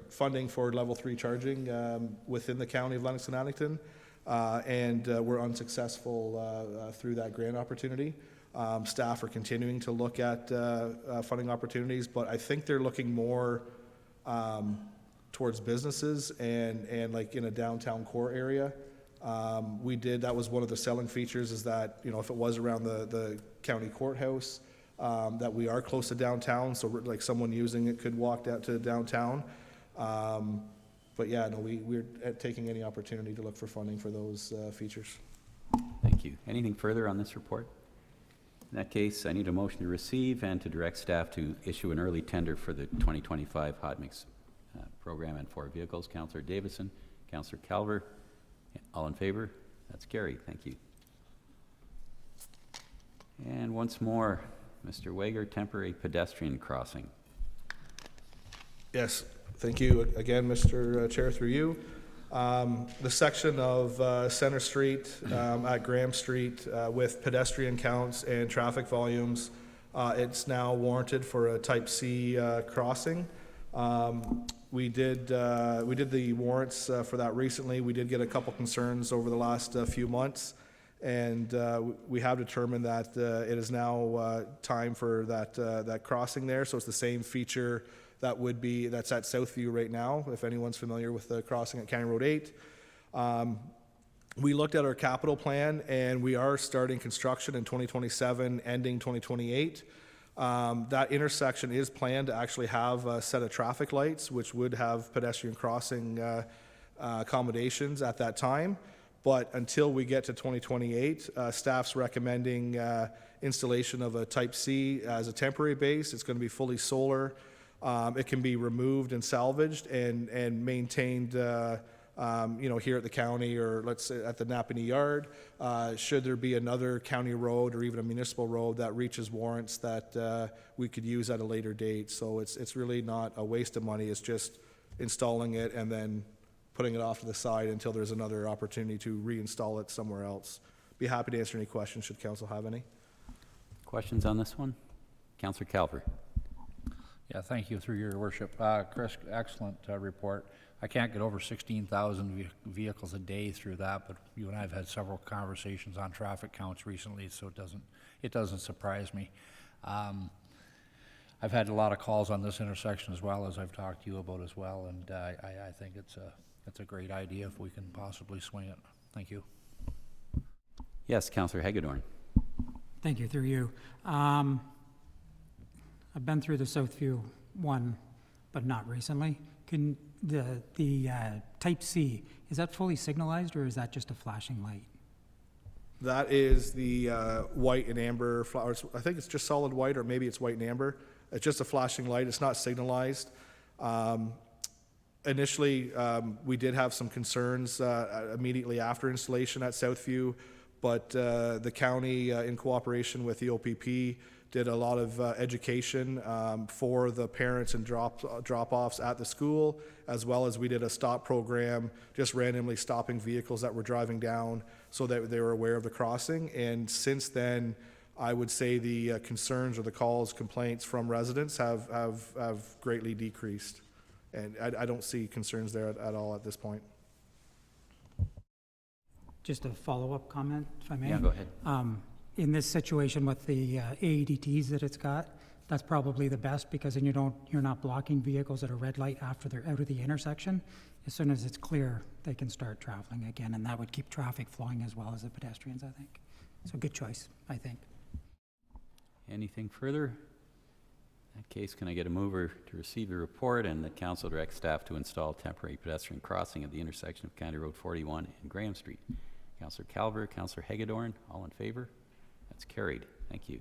funding for level 3 charging within the county of Lennox and Addington, and we're unsuccessful through that grant opportunity. Staff are continuing to look at funding opportunities, but I think they're looking more towards businesses and like in a downtown core area. That was one of the selling features, is that, you know, if it was around the county courthouse, that we are close to downtown, so like someone using it could walk down to downtown. But yeah, no, we're taking any opportunity to look for funding for those features. Thank you. Anything further on this report? In that case, I need a motion to receive and to direct staff to issue an early tender for the 2025 hot mix program and 4 vehicles. Councillor Davison, Councillor Calver, all in favor? That's carried. Thank you. And once more, Mr. Wager, temporary pedestrian crossing. Yes, thank you again, Mr. Chair, through you. The section of Center Street at Graham Street with pedestrian counts and traffic volumes, it's now warranted for a Type C crossing. We did the warrants for that recently. We did get a couple concerns over the last few months, and we have determined that it is now time for that crossing there. So it's the same feature that's at Southview right now, if anyone's familiar with the crossing at County Road 8. We looked at our capital plan, and we are starting construction in 2027, ending 2028. That intersection is planned to actually have a set of traffic lights, which would have pedestrian crossing accommodations at that time. But until we get to 2028, staff's recommending installation of a Type C as a temporary base. It's going to be fully solar. It can be removed and salvaged and maintained, here at the county, or let's say at the Napanee Yard. Should there be another county road or even a municipal road that reaches warrants that we could use at a later date. So it's really not a waste of money. It's just installing it and then putting it off to the side until there's another opportunity to reinstall it somewhere else. Be happy to answer any questions should council have any. Questions on this one? Councillor Calver. Yeah, thank you, through your worship. Chris, excellent report. I can't get over 16,000 vehicles a day through that, but you and I have had several conversations on traffic counts recently, so it doesn't surprise me. I've had a lot of calls on this intersection as well, as I've talked to you about as well, and I think it's a great idea if we can possibly swing it. Thank you. Yes, Councillor Hagedorn. Thank you, through you. I've been through the Southview one, but not recently. Can the Type C, is that fully signalized, or is that just a flashing light? That is the white and amber flowers. I think it's just solid white, or maybe it's white and amber. It's just a flashing light. It's not signalized. Initially, we did have some concerns immediately after installation at Southview, but the county, in cooperation with the OPP, did a lot of education for the parents and drop-offs at the school, as well as we did a stop program, just randomly stopping vehicles that were driving down so that they were aware of the crossing. And since then, I would say the concerns or the calls, complaints from residents have greatly decreased. And I don't see concerns there at all at this point. Just a follow-up comment, if I may? Yeah, go ahead. In this situation with the AEDTs that it's got, That's probably the best, because then you're not blocking vehicles at a red light after they're out of the intersection. As soon as it's clear, they can start traveling again, and that would keep traffic flowing as well as the pedestrians, I think. So good choice, I think. Anything further? In that case, can I get a mover to receive the report and the council direct staff to install temporary pedestrian crossing at the intersection of County Road 41 and Graham Street? Councillor Calver, Councillor Hagedorn, all in favor? That's carried. Thank you.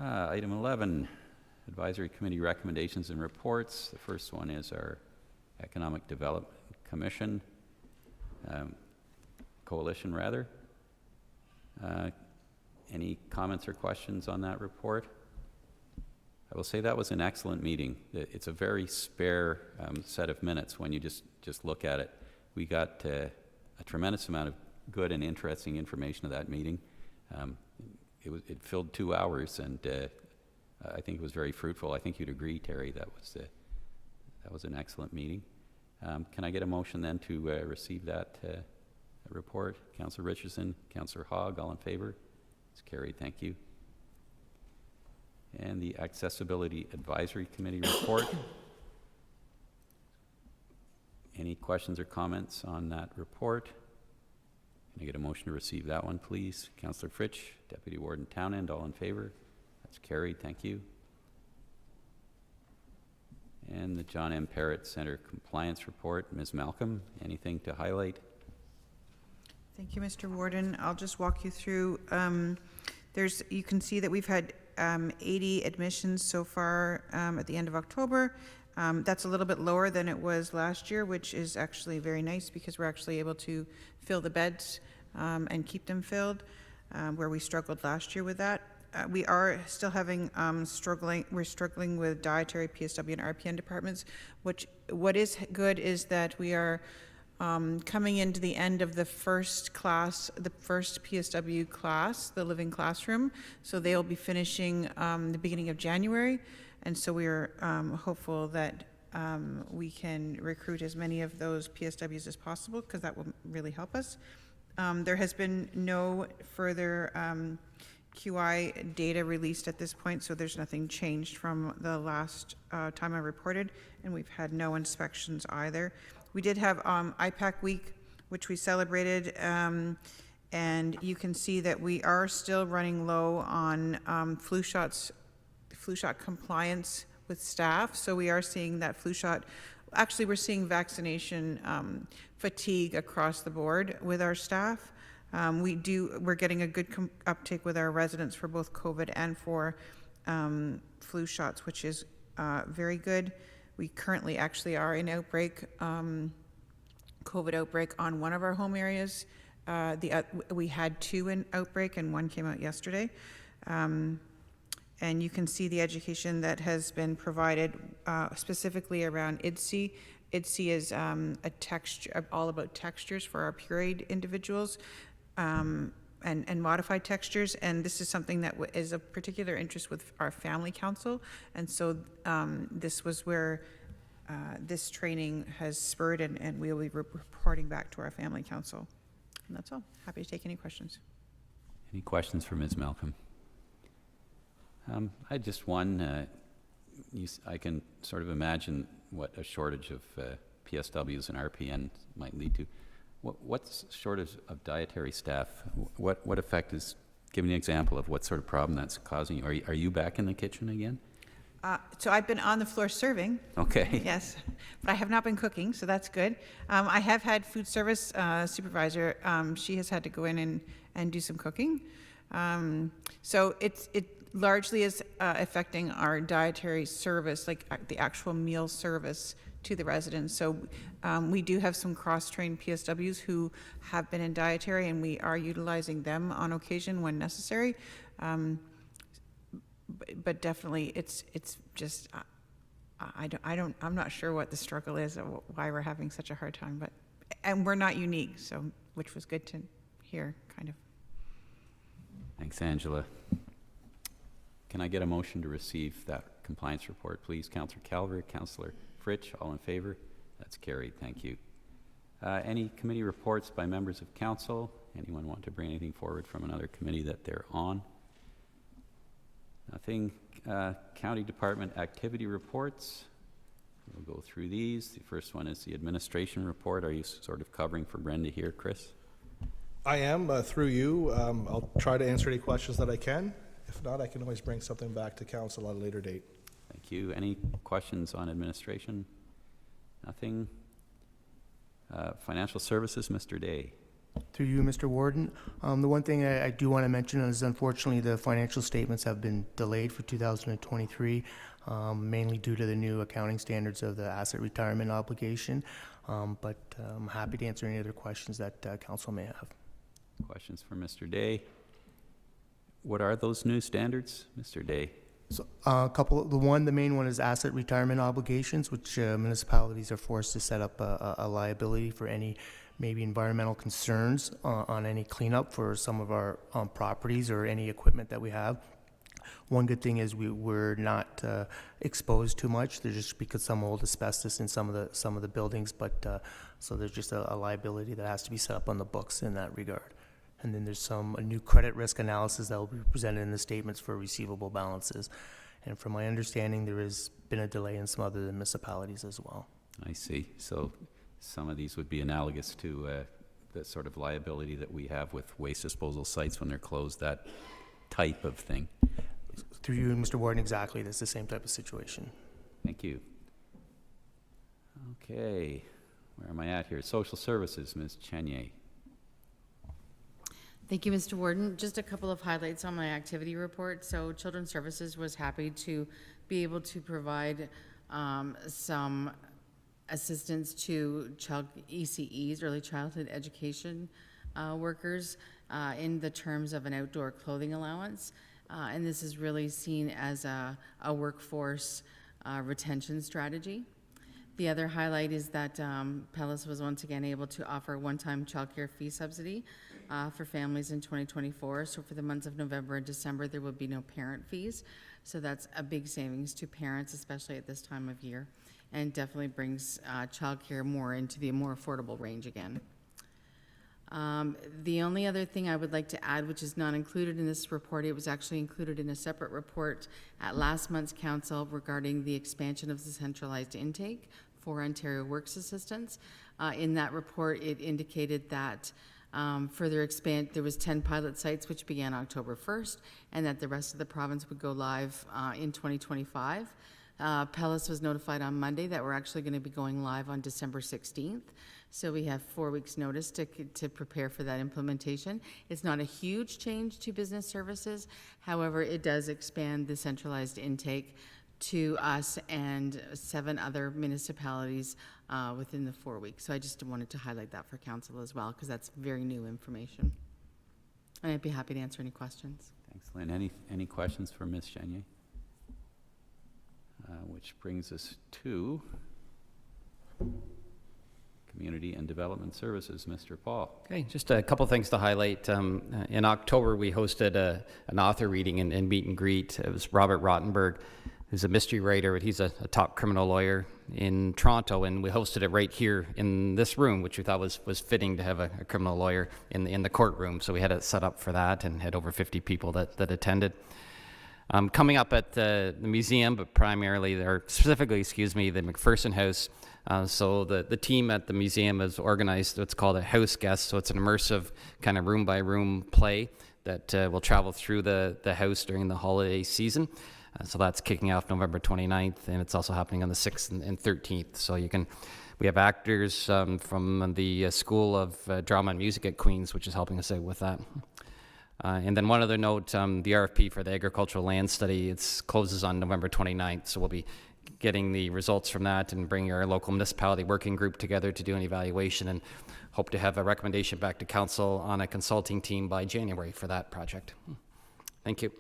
Item 11, Advisory Committee recommendations and reports. The first one is our Economic Development Commission, Coalition rather. Any comments or questions on that report? I will say that was an excellent meeting. It's a very spare set of minutes when you just look at it. We got a tremendous amount of good and interesting information of that meeting. It filled 2 hours, and I think it was very fruitful. I think you'd agree, Terry, that was an excellent meeting. Can I get a motion then to receive that report? Councillor Richardson, Councillor Hogg, all in favor? It's carried. Thank you. And the Accessibility Advisory Committee report. Any questions or comments on that report? Can I get a motion to receive that one, please? Councillor Fritsch, Deputy Warden Townend, all in favor? That's carried. Thank you. And the John M. Parrott Center Compliance Report. Ms. Malcolm, anything to highlight? Thank you, Mr. Warden. I'll just walk you through. You can see that we've had 80 admissions so far at the end of October. That's a little bit lower than it was last year, which is actually very nice because we're actually able to fill the beds and keep them filled, where we struggled last year with that. We are still having we're struggling with dietary, PSW, and RPN departments. What is good is that we are coming into the end of the first class, the first PSW class, the living classroom. So they'll be finishing the beginning of January. And so we are hopeful that we can recruit as many of those PSWs as possible, because that will really help us. There has been no further QI data released at this point, so there's nothing changed from the last time I reported, and we've had no inspections either. We did have IPAC week, which we celebrated, and you can see that we are still running low on flu shot compliance with staff. So we are seeing that flu shot. Actually, we're seeing vaccination fatigue across the board with our staff. We're getting a good uptake with our residents for both COVID and for flu shots, which is very good. We currently actually are in outbreak, COVID outbreak on one of our home areas. We had 2 in outbreak and 1 came out yesterday. And you can see the education that has been provided specifically around IDSI. IDSI is a texture, all about textures for our pureed individuals. And modified textures, and this is something that is of particular interest with our family council, and so this was where this training has spurred, and we'll be reporting back to our family council. And that's all. Happy to take any questions. Any questions for Ms. Malcolm? I just one. I can sort of imagine what a shortage of PSWs and RPN might lead to. What's shortage of dietary staff? What effect is? Give me an example of what sort of problem that's causing you. Are you back in the kitchen again? So I've been on the floor serving. Okay. Yes, but I have not been cooking, so that's good. I have had food service supervisor. She has had to go in and do some cooking. So it largely is affecting our dietary service, like the actual meal service to the residents. So we do have some cross-trained PSWs who have been in dietary, and we are utilizing them on occasion when necessary. But definitely, it's just I'm not sure what the struggle is or why we're having such a hard time. And we're not unique, so which was good to hear, kind of. Thanks, Angela. Can I get a motion to receive that compliance report, please? Councillor Calvert, Councillor Fritsch, all in favor? That's carried. Thank you. Any committee reports by members of council? Anyone want to bring anything forward from another committee that they're on? Nothing. County Department activity reports. We'll go through these. The first one is the administration report. Are you sort of covering for Brenda here, Chris? I am, through you. I'll try to answer any questions that I can. If not, I can always bring something back to council at a later date. Thank you. Any questions on administration? Nothing. Financial services, Mr. Day. Through you, Mr. Warden. The one thing I do want to mention is unfortunately the financial statements have been delayed for 2023, mainly due to the new accounting standards of the asset retirement obligation. But I'm happy to answer any other questions that council may have. Questions for Mr. Day? What are those new standards, Mr. Day? So the main one is asset retirement obligations, which municipalities are forced to set up a liability for any maybe environmental concerns on any cleanup for some of our properties or any equipment that we have. One good thing is we're not exposed too much. There's just because some old asbestos in some of the buildings, but so there's just a liability that has to be set up on the books in that regard. And then there's a new credit risk analysis that will be presented in the statements for receivable balances. And from my understanding, there has been a delay in some other municipalities as well. I see. So some of these would be analogous to the sort of liability that we have with waste disposal sites when they're closed, that type of thing. Through you, Mr. Warden, exactly. That's the same type of situation. Thank you. Okay, where am I at here? Social services, Ms. Chenier. Thank you, Mr. Warden. Just a couple of highlights on my activity report. So Children's Services was happy to be able to provide some assistance to ECEs, early childhood education workers, in the terms of an outdoor clothing allowance. And this is really seen as a workforce retention strategy. The other highlight is that Pellis was once again able to offer one-time childcare fee subsidy for families in 2024. So for the months of November and December, there will be no parent fees. So that's a big savings to parents, especially at this time of year, and definitely brings childcare more into the more affordable range again. The only other thing I would like to add, which is not included in this report, it was actually included in a separate report at last month's council regarding the expansion of the centralized intake for Ontario Works Assistance. In that report, it indicated that there was 10 pilot sites which began October 1st, and that the rest of the province would go live in 2025. Pellis was notified on Monday that we're actually going to be going live on December 16th. So we have 4 weeks notice to prepare for that implementation. It's not a huge change to business services. However, it does expand the centralized intake to us and 7 other municipalities within the 4 weeks. So I just wanted to highlight that for council as well, because that's very new information. And I'd be happy to answer any questions. Thanks, Lynn. Any questions for Ms. Chenier? Which brings us to Community and Development Services, Mr. Paul. Okay, just a couple things to highlight. In October, we hosted an author reading and meet and greet. It was Robert Rottenberg, who's a mystery writer, but he's a top criminal lawyer in Toronto, and we hosted it right here in this room, which we thought was fitting to have a criminal lawyer in the courtroom. So we had it set up for that and had over 50 people that attended. Coming up at the museum, but specifically, the McPherson House. So the team at the museum has organized what's called a house guest. So it's an immersive kind of room-by-room play that will travel through the house during the holiday season. So that's kicking off November 29th, and it's also happening on the 6th and 13th. So we have actors from the School of Drama and Music at Queen's, which is helping us out with that. And then one other note, the RFP for the agricultural land study, it closes on November 29th, so we'll be getting the results from that and bringing our local municipality working group together to do an evaluation, and hope to have a recommendation back to council on a consulting team by January for that project. Thank you.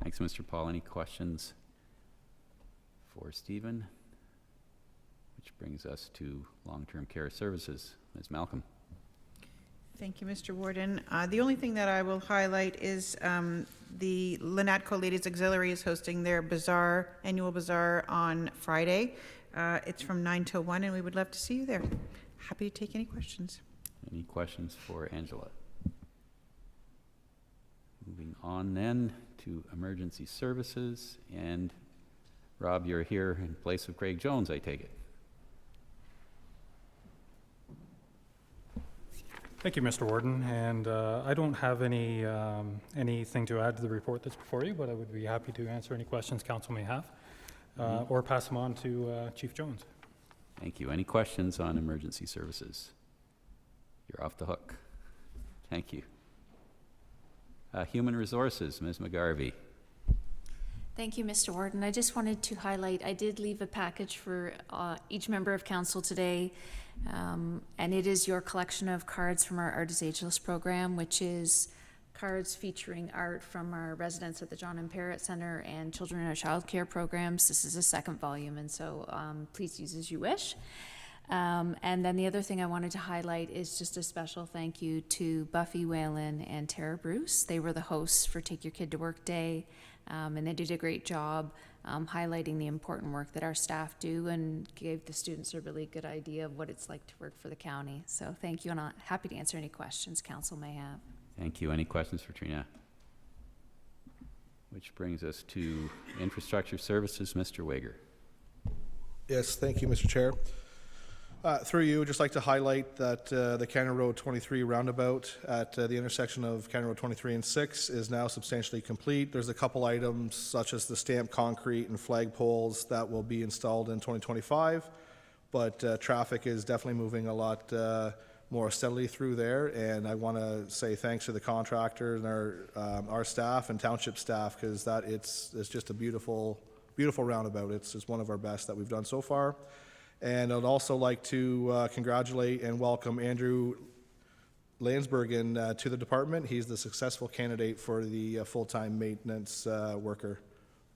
Thanks, Mr. Paul. Any questions for Stephen? Which brings us to long-term care services. Ms. Malcolm. Thank you, Mr. Warden. The only thing that I will highlight is the Lennox Ladies Auxiliary is hosting their annual bazaar on Friday. It's from 9 till 1, and we would love to see you there. Happy to take any questions. Any questions for Angela? Moving on then to emergency services, and Rob, you're here in place of Craig Jones, I take it. Thank you, Mr. Warden, and I don't have anything to add to the report that's before you, but I would be happy to answer any questions council may have, or pass them on to Chief Jones. Thank you. Any questions on emergency services? You're off the hook. Thank you. Human Resources, Ms. McGarvey. Thank you, Mr. Warden. I just wanted to highlight, I did leave a package for each member of council today, and it is your collection of cards from our Art is Ageless program, which is cards featuring art from our residents at the John and Parrott Center and children in our child care programs. This is a second volume, and so please use as you wish. And then the other thing I wanted to highlight is just a special thank you to Buffy Whalen and Tara Bruce. They were the hosts for Take Your Kid to Work Day, and they did a great job highlighting the important work that our staff do and gave the students a really good idea of what it's like to work for the county. So thank you, and I'm happy to answer any questions council may have. Thank you. Any questions for Trina? Which brings us to Infrastructure Services, Mr. Wager. Yes, thank you, Mr. Chair. Through you, I'd just like to highlight that the Canada Road 23 roundabout at the intersection of Canada Road 23 and 6 is now substantially complete. There's a couple items such as the stamped concrete and flag poles that will be installed in 2025, but traffic is definitely moving a lot more steadily through there, and I want to say thanks to the contractor and our staff and township staff, because it's just a beautiful roundabout. It's one of our best that we've done so far. And I'd also like to congratulate and welcome Andrew Landsbergen to the department. He's the successful candidate for the full-time maintenance worker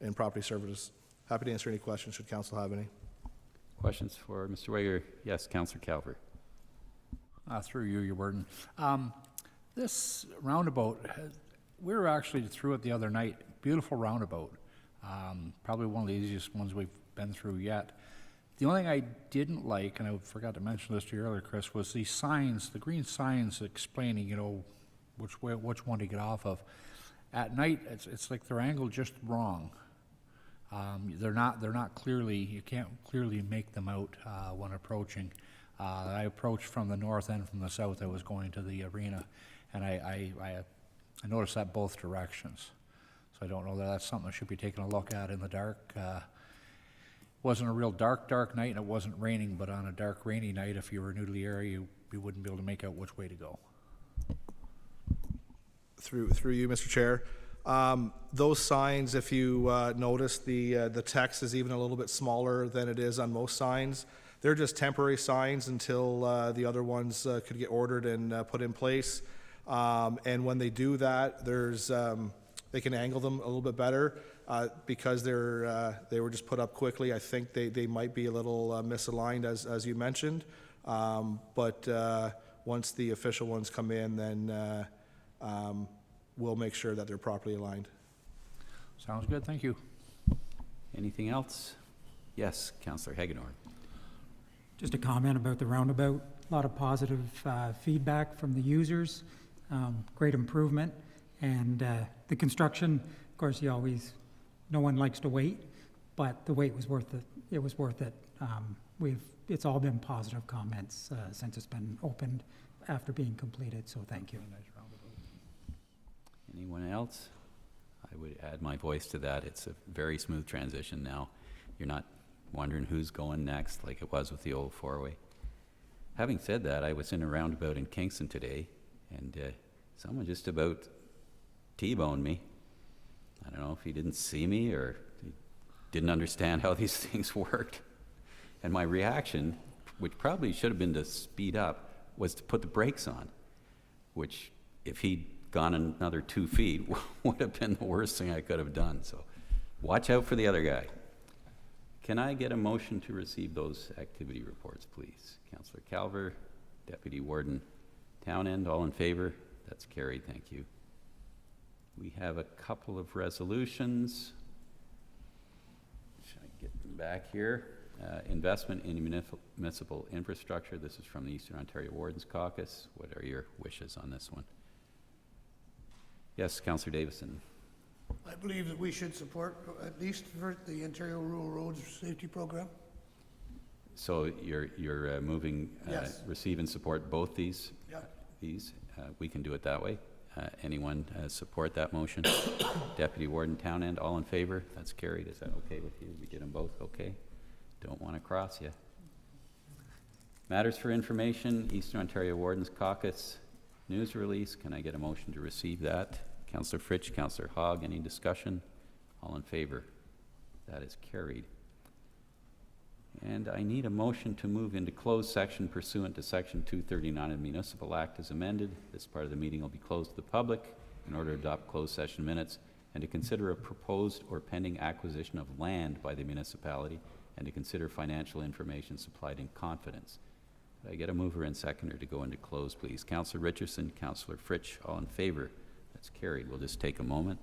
in property services. Happy to answer any questions should council have any. Questions for Mr. Wager? Yes, Councillor Calvert. Through you, Your Warden. This roundabout, we were actually through it the other night. Beautiful roundabout. Probably one of the easiest ones we've been through yet. The only thing I didn't like, and I forgot to mention this to you earlier, Chris, was the signs, the green signs explaining, which one to get off of. At night, it's like they're angled just wrong. They're not clearly, you can't clearly make them out when approaching. I approached from the north and from the south. I was going to the arena, and I noticed that both directions. So I don't know that that's something I should be taking a look at in the dark. Wasn't a real dark night, and it wasn't raining, but on a dark, rainy night, if you were new to the area, you wouldn't be able to make out which way to go. Through you, Mr. Chair. Those signs, if you notice, the text is even a little bit smaller than it is on most signs. They're just temporary signs until the other ones could get ordered and put in place. And when they do that, they can angle them a little bit better. Because they were just put up quickly, I think they might be a little misaligned, as you mentioned. But once the official ones come in, then we'll make sure that they're properly aligned. Sounds good, thank you. Anything else? Yes, Councillor Hagenor. Just a comment about the roundabout. A lot of positive feedback from the users, great improvement, and the construction, of course, no one likes to wait, but the wait was worth it. It was worth it. It's all been positive comments since it's been opened after being completed, so thank you. Anyone else? I would add my voice to that. It's a very smooth transition now. You're not wondering who's going next like it was with the old four-way. Having said that, I was in a roundabout in Kingston today, and someone just about T-boned me. I don't know if he didn't see me or he didn't understand how these things worked. And my reaction, which probably should have been to speed up, was to put the brakes on, which if he'd gone another 2 feet would have been the worst thing I could have done. So watch out for the other guy. Can I get a motion to receive those activity reports, please? Councillor Calver, Deputy Warden Townend, all in favor? That's carried, thank you. We have a couple of resolutions. Should I get them back here? Investment in municipal infrastructure. This is from the Eastern Ontario Wardens Caucus. What are your wishes on this one? Yes, Councillor Davison. I believe that we should support, at least for the Ontario Rural Roads Safety Program. So you're moving, Yes. receive and support both these? Yeah. These? We can do it that way. Anyone support that motion? Deputy Warden Townend, all in favor? That's carried. Is that okay with you? We did them both okay? Don't want to cross you. Matters for information, Eastern Ontario Wardens Caucus news release. Can I get a motion to receive that? Councillor Fritsch, Councillor Hogg, any discussion? All in favor? That is carried. And I need a motion to move into closed section pursuant to Section 239 of the Municipal Act as amended. This part of the meeting will be closed to the public in order to adopt closed session minutes and to consider a proposed or pending acquisition of land by the municipality and to consider financial information supplied in confidence. Could I get a mover and seconder to go into close, please? Councillor Richardson, Councillor Fritsch, all in favor? That's carried. We'll just take a moment.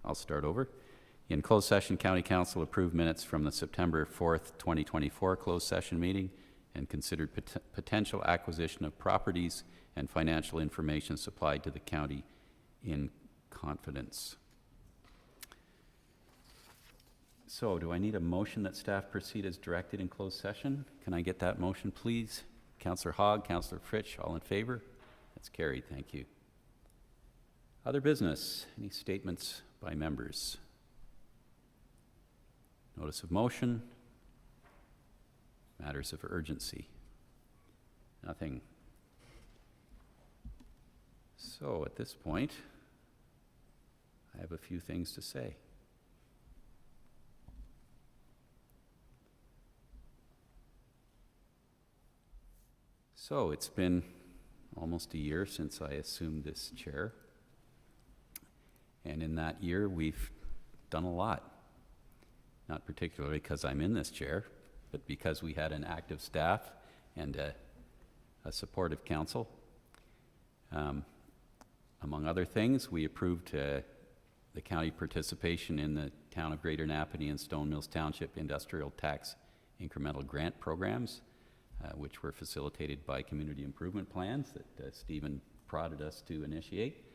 I'll start over. In closed session, County Council approved minutes from the September 4th, 2024 closed session meeting and considered potential acquisition of properties and financial information supplied to the county in confidence. So do I need a motion that staff proceed as directed in closed session? Can I get that motion, please? Councillor Hogg, Councillor Fritsch, all in favor? That's carried, thank you. Other business, any statements by members? Notice of motion, matters of urgency. Nothing. So at this point, I have a few things to say. So it's been almost a year since I assumed this chair. And in that year, we've done a lot. Not particularly because I'm in this chair, but because we had an active staff and a supportive council. Among other things, we approved the county participation in the Town of Greater Napanee and Stone Mills Township Industrial Tax Incremental Grant Programs, which were facilitated by community improvement plans that Stephen prodded us to initiate,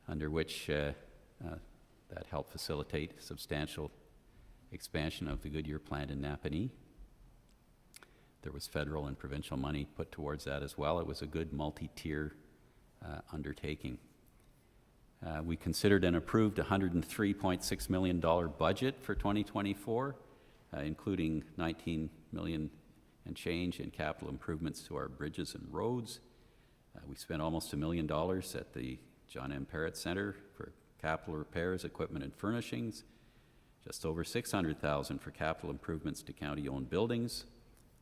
under which that helped facilitate substantial expansion of the Goodyear plant in Napanee. There was federal and provincial money put towards that as well. It was a good multi-tier undertaking. We considered and approved a $103.6 million budget for 2024, including $19 million and change in capital improvements to our bridges and roads. We spent almost $1 million at the John M. Parrott Center for capital repairs, equipment, and furnishings. Just over $600,000 for capital improvements to county-owned buildings.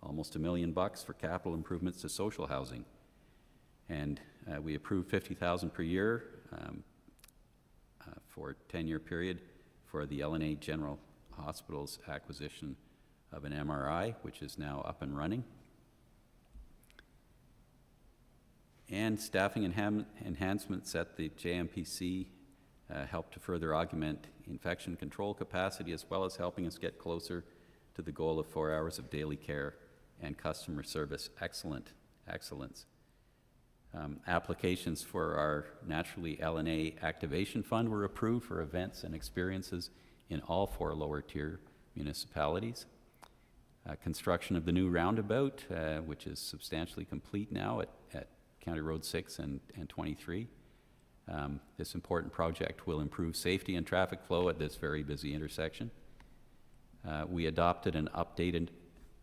Almost $1 million for capital improvements to social housing. And we approved $50,000 per year for a 10-year period for the LNA General Hospital's acquisition of an MRI, which is now up and running. And staffing enhancements at the JMPC helped to further augment infection control capacity, as well as helping us get closer to the goal of 4 hours of daily care and customer service excellence. Applications for our Naturally LNA Activation Fund were approved for events and experiences in all 4 lower tier municipalities. Construction of the new roundabout, which is substantially complete now at County Road 6 and 23. This important project will improve safety and traffic flow at this very busy intersection. We adopted an updated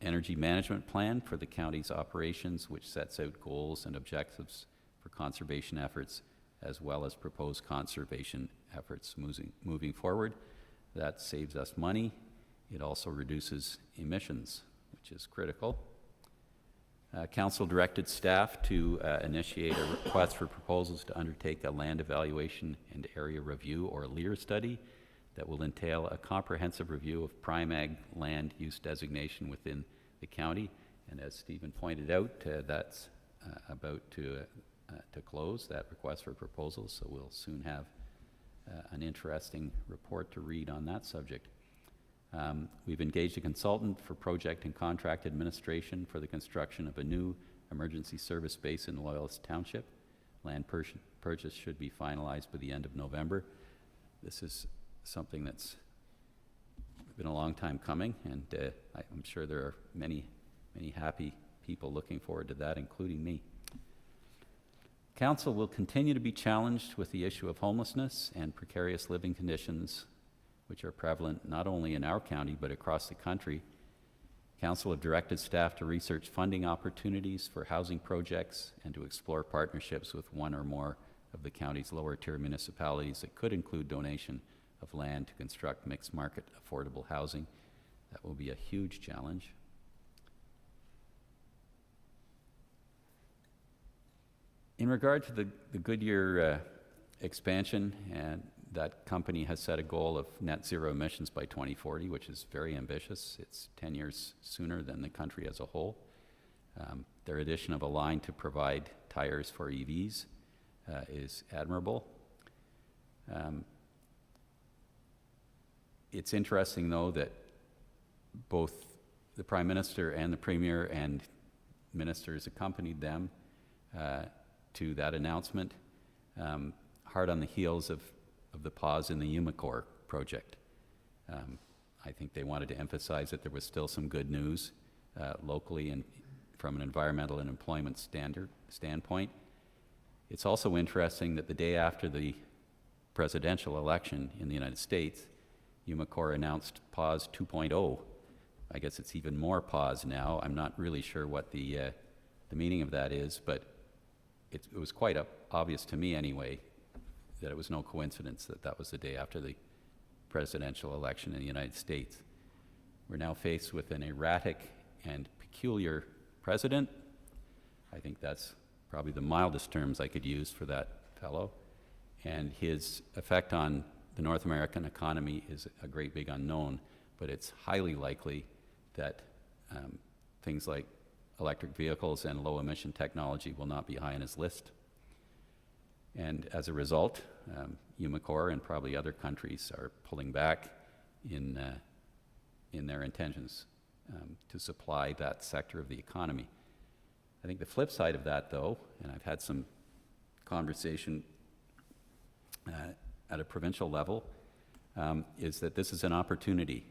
energy management plan for the county's operations, which sets out goals and objectives for conservation efforts, as well as proposed conservation efforts moving forward. That saves us money. It also reduces emissions, which is critical. Council directed staff to initiate a request for proposals to undertake a land evaluation and area review, or LEAR study, that will entail a comprehensive review of prime ag land use designation within the county. And as Stephen pointed out, that's about to close, that request for proposals, so we'll soon have an interesting report to read on that subject. We've engaged a consultant for project and contract administration for the construction of a new emergency service base in Loyalist Township. Land purchase should be finalized by the end of November. This is something that's been a long time coming, and I'm sure there are many happy people looking forward to that, including me. Council will continue to be challenged with the issue of homelessness and precarious living conditions, which are prevalent not only in our county but across the country. Council have directed staff to research funding opportunities for housing projects and to explore partnerships with one or more of the county's lower tier municipalities that could include donation of land to construct mixed market affordable housing. That will be a huge challenge. In regard to the Goodyear expansion, and that company has set a goal of net zero emissions by 2040, which is very ambitious. It's 10 years sooner than the country as a whole. Their addition of a line to provide tires for EVs is admirable. It's interesting, though, that both the Prime Minister and the Premier and ministers accompanied them to that announcement, hard on the heels of the pause in the Umicore project. I think they wanted to emphasize that there was still some good news locally and from an environmental and employment standpoint. It's also interesting that the day after the presidential election in the United States, Umicore announced pause 2.0. I guess it's even more pause now. I'm not really sure what the meaning of that is, but it was quite obvious to me anyway that it was no coincidence that that was the day after the presidential election in the United States. We're now faced with an erratic and peculiar president. I think that's probably the mildest terms I could use for that fellow. And his effect on the North American economy is a great big unknown, but it's highly likely that things like electric vehicles and low emission technology will not be high on his list. And as a result, Umicore and probably other countries are pulling back in their intentions to supply that sector of the economy. I think the flip side of that, though, and I've had some conversation at a provincial level, is that this is an opportunity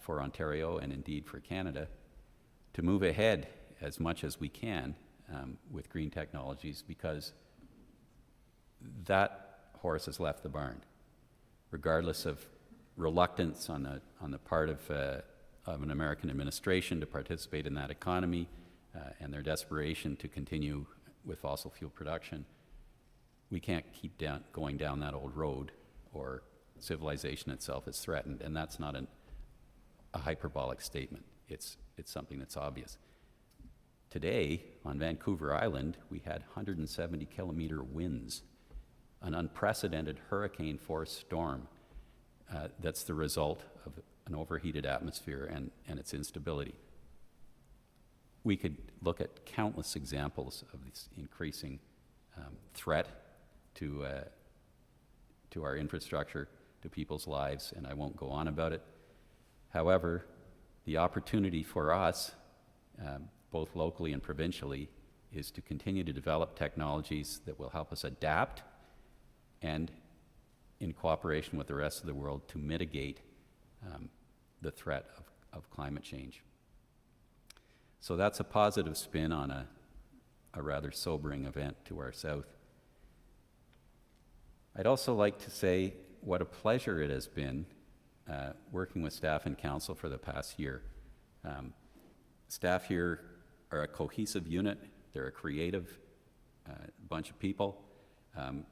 for Ontario and indeed for Canada to move ahead as much as we can with green technologies, because that horse has left the barn, regardless of reluctance on the part of an American administration to participate in that economy and their desperation to continue with fossil fuel production. We can't keep going down that old road, or civilization itself is threatened, and that's not a hyperbolic statement. It's something that's obvious. Today, on Vancouver Island, we had 170-kilometer winds, an unprecedented hurricane-force storm that's the result of an overheated atmosphere and its instability. We could look at countless examples of this increasing threat to our infrastructure, to people's lives, and I won't go on about it. However, the opportunity for us, both locally and provincially, is to continue to develop technologies that will help us adapt and, in cooperation with the rest of the world, to mitigate the threat of climate change. So that's a positive spin on a rather sobering event to our south. I'd also like to say what a pleasure it has been working with staff and council for the past year. Staff here are a cohesive unit. They're a creative bunch of people. I'm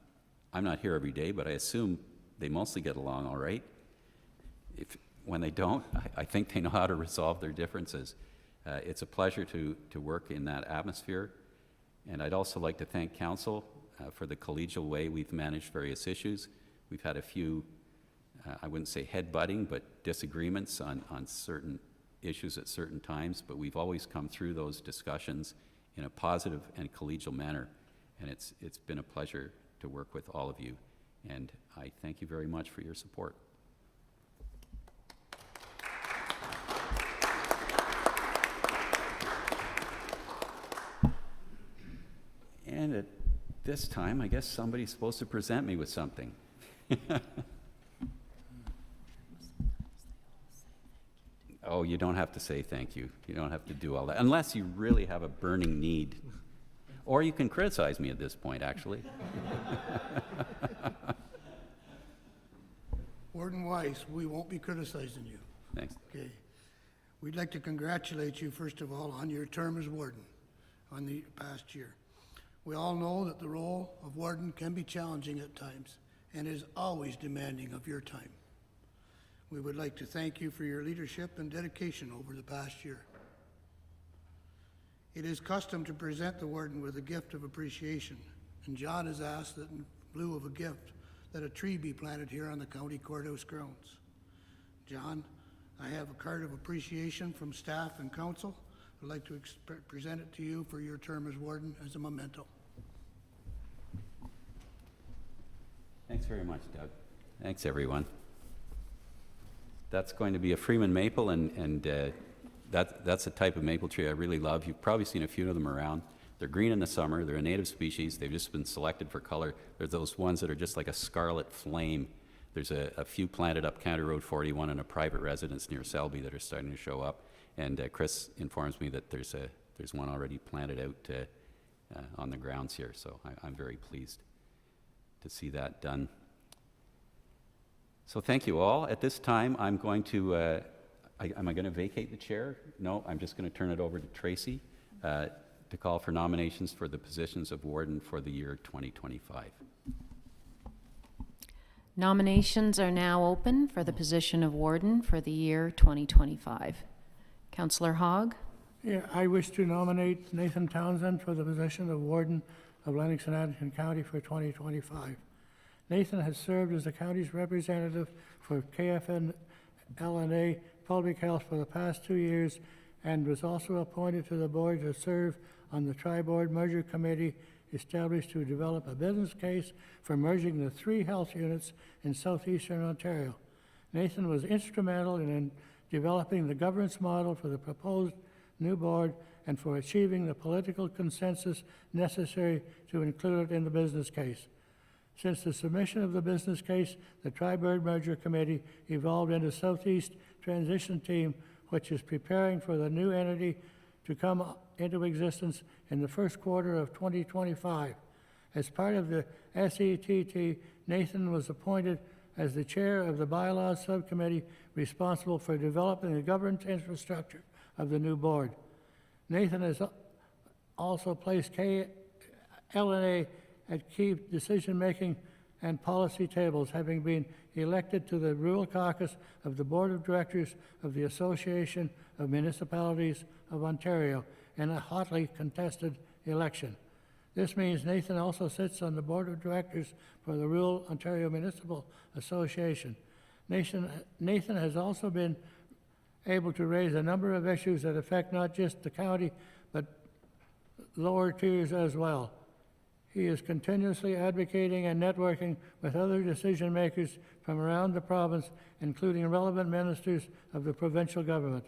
not here every day, but I assume they mostly get along all right. When they don't, I think they know how to resolve their differences. It's a pleasure to work in that atmosphere. And I'd also like to thank council for the collegial way we've managed various issues. We've had a few, I wouldn't say head-butting, but disagreements on certain issues at certain times, but we've always come through those discussions in a positive and collegial manner. And it's been a pleasure to work with all of you. And I thank you very much for your support. And at this time, I guess somebody's supposed to present me with something. Oh, you don't have to say thank you. You don't have to do all that, unless you really have a burning need. Or you can criticize me at this point, actually. Warden Weiss, we won't be criticizing you. Thanks. Okay. We'd like to congratulate you, first of all, on your term as warden on the past year. We all know that the role of warden can be challenging at times and is always demanding of your time. We would like to thank you for your leadership and dedication over the past year. It is custom to present the warden with a gift of appreciation, and John has asked that in lieu of a gift, that a tree be planted here on the county courthouse grounds. John, I have a card of appreciation from staff and council. I'd like to present it to you for your term as warden as a memento. Thanks very much, Doug. Thanks, everyone. that's going to be a Freeman maple, and that's a type of maple tree I really love. You've probably seen a few of them around. They're green in the summer. They're a native species. They've just been selected for color. They're those ones that are just like a scarlet flame. There's a few planted up County Road 41 in a private residence near Selby that are starting to show up. And Chris informs me that there's one already planted out on the grounds here. So I'm very pleased to see that done. So thank you all. At this time, I'm going to, am I going to vacate the chair? No, I'm just going to turn it over to Tracy to call for nominations for the positions of warden for the year 2025. Nominations are now open for the position of warden for the year 2025. Councillor Hogg? Yeah, I wish to nominate Nathan Townsend for the position of warden of Lennox and Addington County for 2025. Nathan has served as the county's representative for KFN-LNA Public Health for the past 2 years and was also appointed to the board to serve on the Tri-Board Merger Committee established to develop a business case for merging the 3 health units in southeastern Ontario. Nathan was instrumental in developing the governance model for the proposed new board and for achieving the political consensus necessary to include it in the business case. Since the submission of the business case, the Tri-Board Merger Committee evolved into Southeast Transition Team, which is preparing for the new entity to come into existence in the first quarter of 2025. As part of the SETT, Nathan was appointed as the chair of the Bylaws Subcommittee responsible for developing the governance infrastructure of the new board. Nathan has also placed KLNA at key decision-making and policy tables, having been elected to the Rural Caucus of the Board of Directors of the Association of Municipalities of Ontario in a hotly contested election. This means Nathan also sits on the Board of Directors for the Rural Ontario Municipal Association. Nathan has also been able to raise a number of issues that affect not just the county, but lower tiers as well. He is continuously advocating and networking with other decision makers from around the province, including relevant ministers of the provincial government.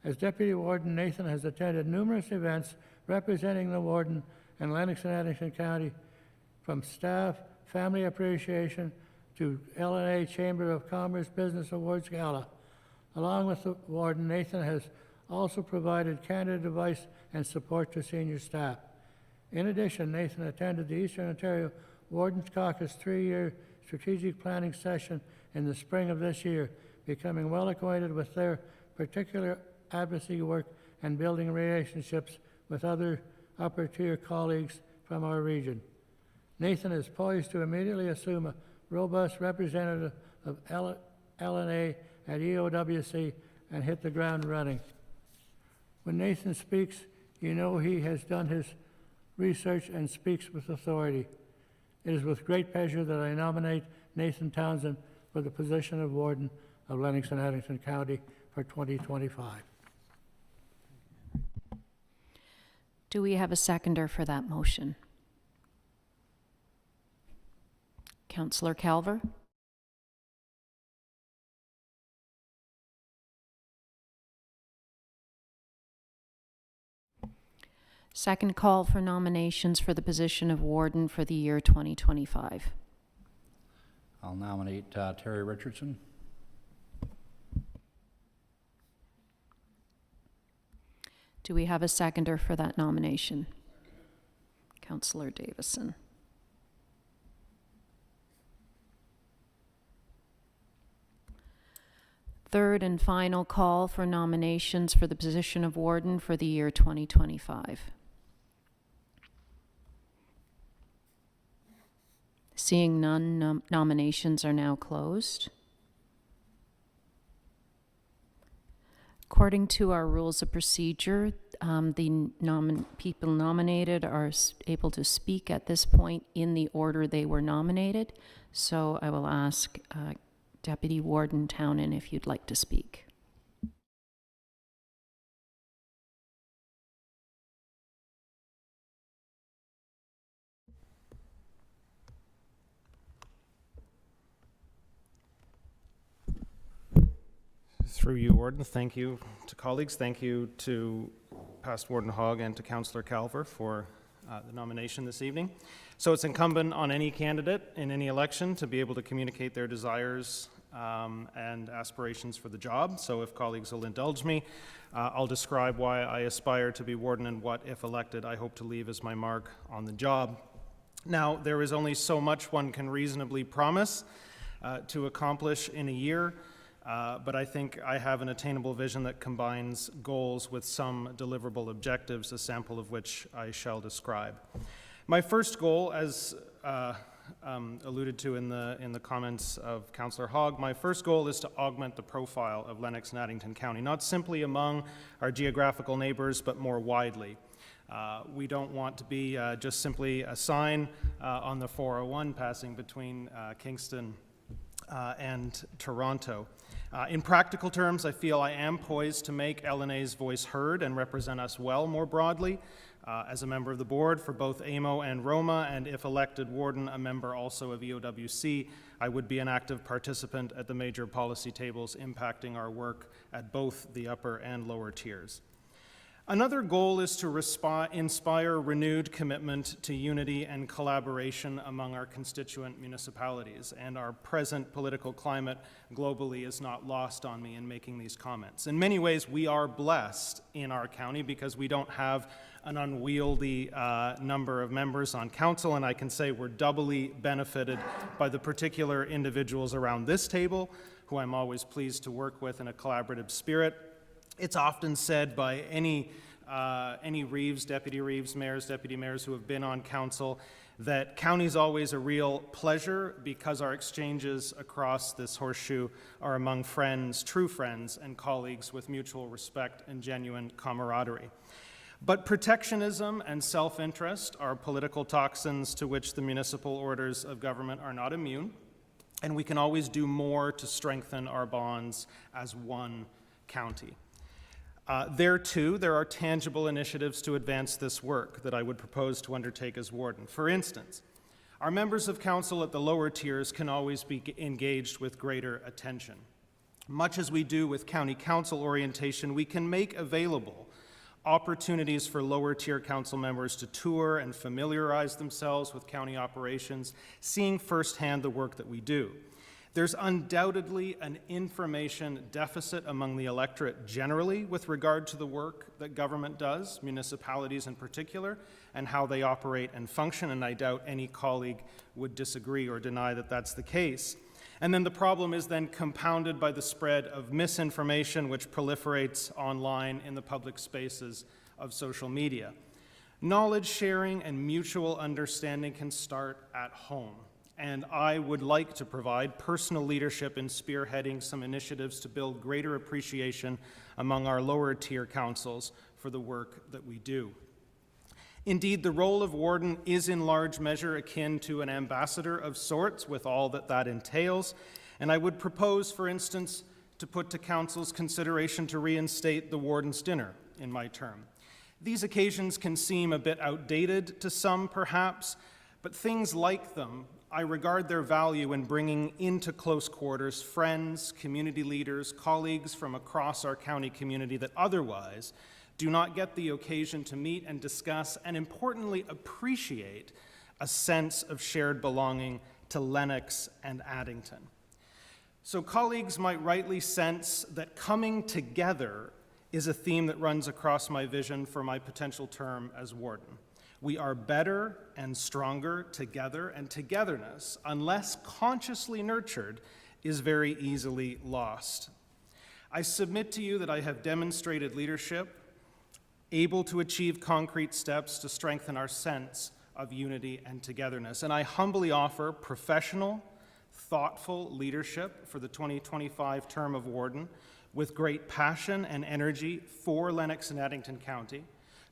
As Deputy Warden, Nathan has attended numerous events representing the Warden and Lennox and Addington County, from staff, family appreciation, to LNA Chamber of Commerce Business Awards Gala. Along with the Warden, Nathan has also provided candid advice and support to senior staff. In addition, Nathan attended the Eastern Ontario Wardens Caucus 3-year strategic planning session in the spring of this year, becoming well acquainted with their particular advocacy work and building relationships with other upper-tier colleagues from our region. Nathan is poised to immediately assume a robust representative of LNA at EOWC and hit the ground running. When Nathan speaks, you know he has done his research and speaks with authority. It is with great pleasure that I nominate Nathan Townsend for the position of Warden of Lennox and Addington County for 2025. Do we have a seconder for that motion? Councillor Calver? Second call for nominations for the position of warden for the year 2025. I'll nominate Terry Richardson. Do we have a seconder for that nomination? Councillor Davison. Third and final call for nominations for the position of warden for the year 2025. Seeing none, nominations are now closed. According to our rules of procedure, the people nominated are able to speak at this point in the order they were nominated. So I will ask Deputy Warden Townend if you'd like to speak. Through you, Warden, thank you to colleagues. Thank you to past Warden Hogg and to Councillor Calver for the nomination this evening. So it's incumbent on any candidate in any election to be able to communicate their desires and aspirations for the job. So if colleagues will indulge me, I'll describe why I aspire to be warden and what, if elected, I hope to leave as my mark on the job. Now, there is only so much one can reasonably promise to accomplish in a year, but I think I have an attainable vision that combines goals with some deliverable objectives, a sample of which I shall describe. My first goal, as alluded to in the comments of Councillor Hogg, my first goal is to augment the profile of Lennox and Addington County, not simply among our geographical neighbors, but more widely. We don't want to be just simply a sign on the 401 passing between Kingston and Toronto. In practical terms, I feel I am poised to make LNA's voice heard and represent us well more broadly. As a member of the board for both AMO and Roma, and if elected warden, a member also of EOWC, I would be an active participant at the major policy tables impacting our work at both the upper and lower tiers. Another goal is to inspire renewed commitment to unity and collaboration among our constituent municipalities, and our present political climate globally is not lost on me in making these comments. In many ways, we are blessed in our county because we don't have an unwieldy number of members on council, and I can say we're doubly benefited by the particular individuals around this table, who I'm always pleased to work with in a collaborative spirit. It's often said by any Reeves, deputy Reeves, mayors, deputy mayors who have been on council that county's always a real pleasure because our exchanges across this horseshoe are among friends, true friends, and colleagues with mutual respect and genuine camaraderie. But protectionism and self-interest are political toxins to which the municipal orders of government are not immune, and we can always do more to strengthen our bonds as one county. There are tangible initiatives to advance this work that I would propose to undertake as warden. For instance, our members of council at the lower tiers can always be engaged with greater attention. Much as we do with county council orientation, we can make available opportunities for lower tier council members to tour and familiarize themselves with county operations, seeing firsthand the work that we do. There's undoubtedly an information deficit among the electorate generally with regard to the work that government does, municipalities in particular, and how they operate and function, and I doubt any colleague would disagree or deny that that's the case. And then the problem is then compounded by the spread of misinformation which proliferates online in the public spaces of social media. Knowledge sharing and mutual understanding can start at home. And I would like to provide personal leadership in spearheading some initiatives to build greater appreciation among our lower tier councils for the work that we do. Indeed, the role of warden is in large measure akin to an ambassador of sorts with all that that entails, and I would propose, for instance, to put to council's consideration to reinstate the warden's dinner in my term. These occasions can seem a bit outdated to some, perhaps, but things like them, I regard their value in bringing into close quarters friends, community leaders, colleagues from across our county community that otherwise do not get the occasion to meet and discuss and, importantly, appreciate a sense of shared belonging to Lennox and Addington. So colleagues might rightly sense that coming together is a theme that runs across my vision for my potential term as warden. We are better and stronger together, and togetherness, unless consciously nurtured, is very easily lost. I submit to you that I have demonstrated leadership, able to achieve concrete steps to strengthen our sense of unity and togetherness, and I humbly offer professional, thoughtful leadership for the 2025 term of warden with great passion and energy for Lennox and Addington County,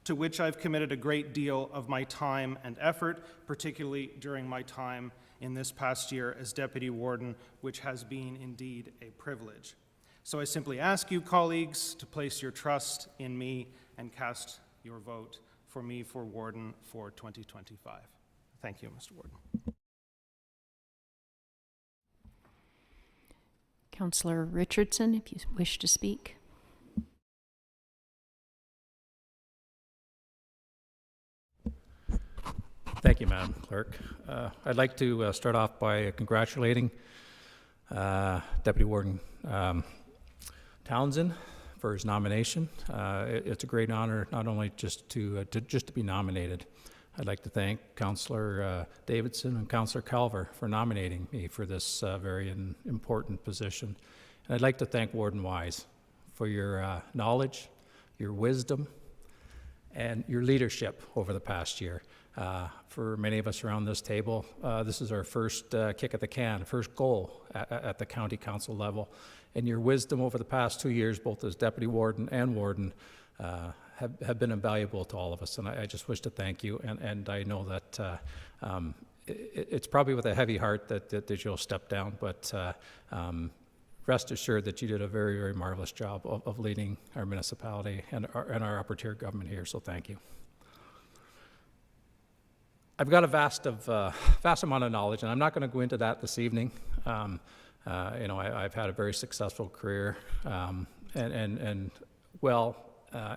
to which I've committed a great deal of my time and effort, particularly during my time in this past year as deputy warden, which has been indeed a privilege. So I simply ask you, colleagues, to place your trust in me and cast your vote for me for warden for 2025. Thank you, Mr. Warden. Councillor Richardson, if you wish to speak. Thank you, Madam Clerk. I'd like to start off by congratulating Deputy Warden Townsend for his nomination. It's a great honor not only just to be nominated. I'd like to thank Councillor Davidson and Councillor Calver for nominating me for this very important position. And I'd like to thank Warden Wise for your knowledge, your wisdom, and your leadership over the past year. For many of us around this table, this is our first kick at the can, first goal at the county council level. And your wisdom over the past 2 years, both as deputy warden and warden, have been invaluable to all of us. And I just wish to thank you. And I know that it's probably with a heavy heart that you'll step down, but rest assured that you did a very, very marvelous job of leading our municipality and our upper tier government here. So thank you. I've got a vast amount of knowledge, and I'm not going to go into that this evening. I've had a very successful career and well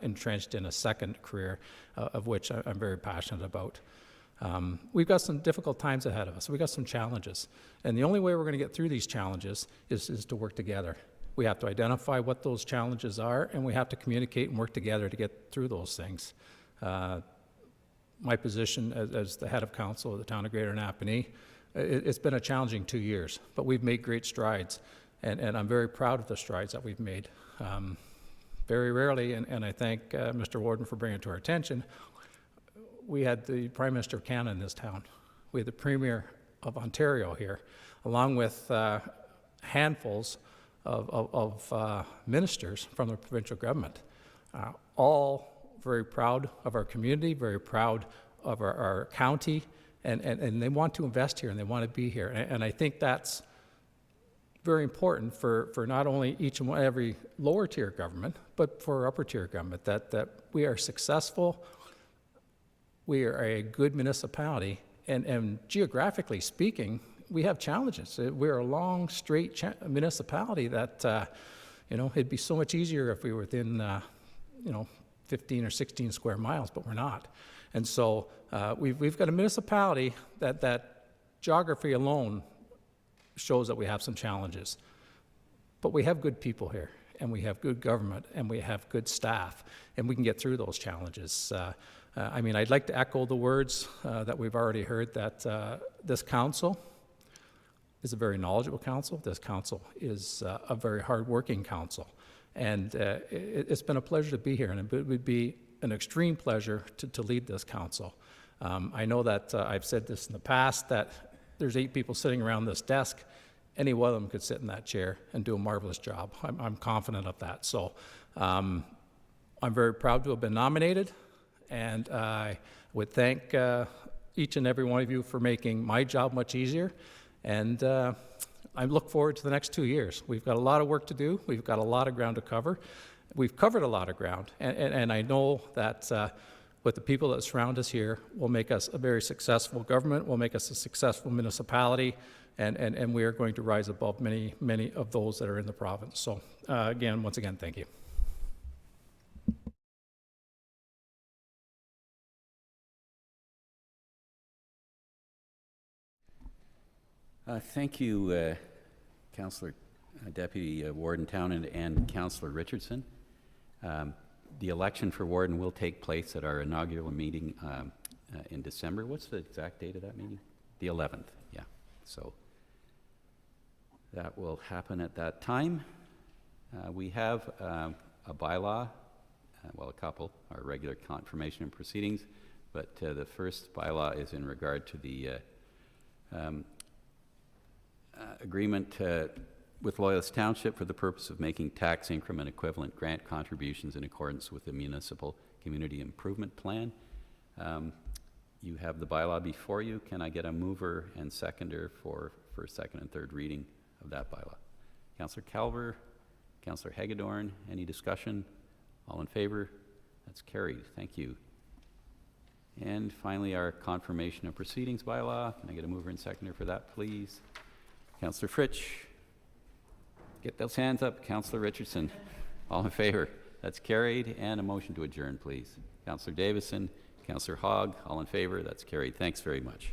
entrenched in a second career, of which I'm very passionate about. We've got some difficult times ahead of us. We've got some challenges, and the only way we're going to get through these challenges is to work together. We have to identify what those challenges are, and we have to communicate and work together to get through those things. My position as the head of council of the town of Greater Napanee, it's been a challenging 2 years, but we've made great strides, and I'm very proud of the strides that we've made. Very rarely, and I thank Mr. Warden for bringing it to our attention, we had the Prime Minister of Canada in this town. We had the Premier of Ontario here, along with handfuls of ministers from the provincial government, all very proud of our community, very proud of our county, and they want to invest here and they want to be here. And I think that's very important for not only each and every lower tier government, but for upper tier government, that we are successful, we are a good municipality, and geographically speaking, we have challenges. We're a long, straight municipality that, it'd be so much easier if we were within, 15 or 16 square miles, but we're not. And so we've got a municipality that geography alone shows that we have some challenges. But we have good people here, and we have good government, and we have good staff, and we can get through those challenges. I'd like to echo the words that we've already heard, that this council is a very knowledgeable council. This council is a very hard-working council. And it's been a pleasure to be here, and it would be an extreme pleasure to lead this council. I know that I've said this in the past, that there's 8 people sitting around this desk. Any one of them could sit in that chair and do a marvelous job. I'm confident of that. So I'm very proud to have been nominated, and I would thank each and every one of you for making my job much easier. And I look forward to the next 2 years. We've got a lot of work to do. We've got a lot of ground to cover. We've covered a lot of ground, and I know that with the people that surround us here will make us a very successful government, will make us a successful municipality, and we are going to rise above many, many of those that are in the province. So once again, thank you. Thank you, Councillor Deputy Warden Townend and Councillor Richardson. The election for warden will take place at our inaugural meeting in December. What's the exact date of that meeting? The 11th, yeah. So that will happen at that time. We have a bylaw, a couple, our regular confirmation and proceedings, but the first bylaw is in regard to the agreement with Loyalist Township for the purpose of making tax increment equivalent grant contributions in accordance with the Municipal Community Improvement Plan. You have the bylaw before you. Can I get a mover and seconder for second and third reading of that bylaw? Councillor Calver, Councillor Hagedorn, any discussion? All in favor? That's carried. Thank you. And finally, our confirmation of proceedings bylaw. Can I get a mover and seconder for that, please? Councillor Fritsch. Get those hands up. Councillor Richardson. All in favor? That's carried. And a motion to adjourn, please. Councillor Davison, Councillor Hogg, all in favor? That's carried. Thanks very much.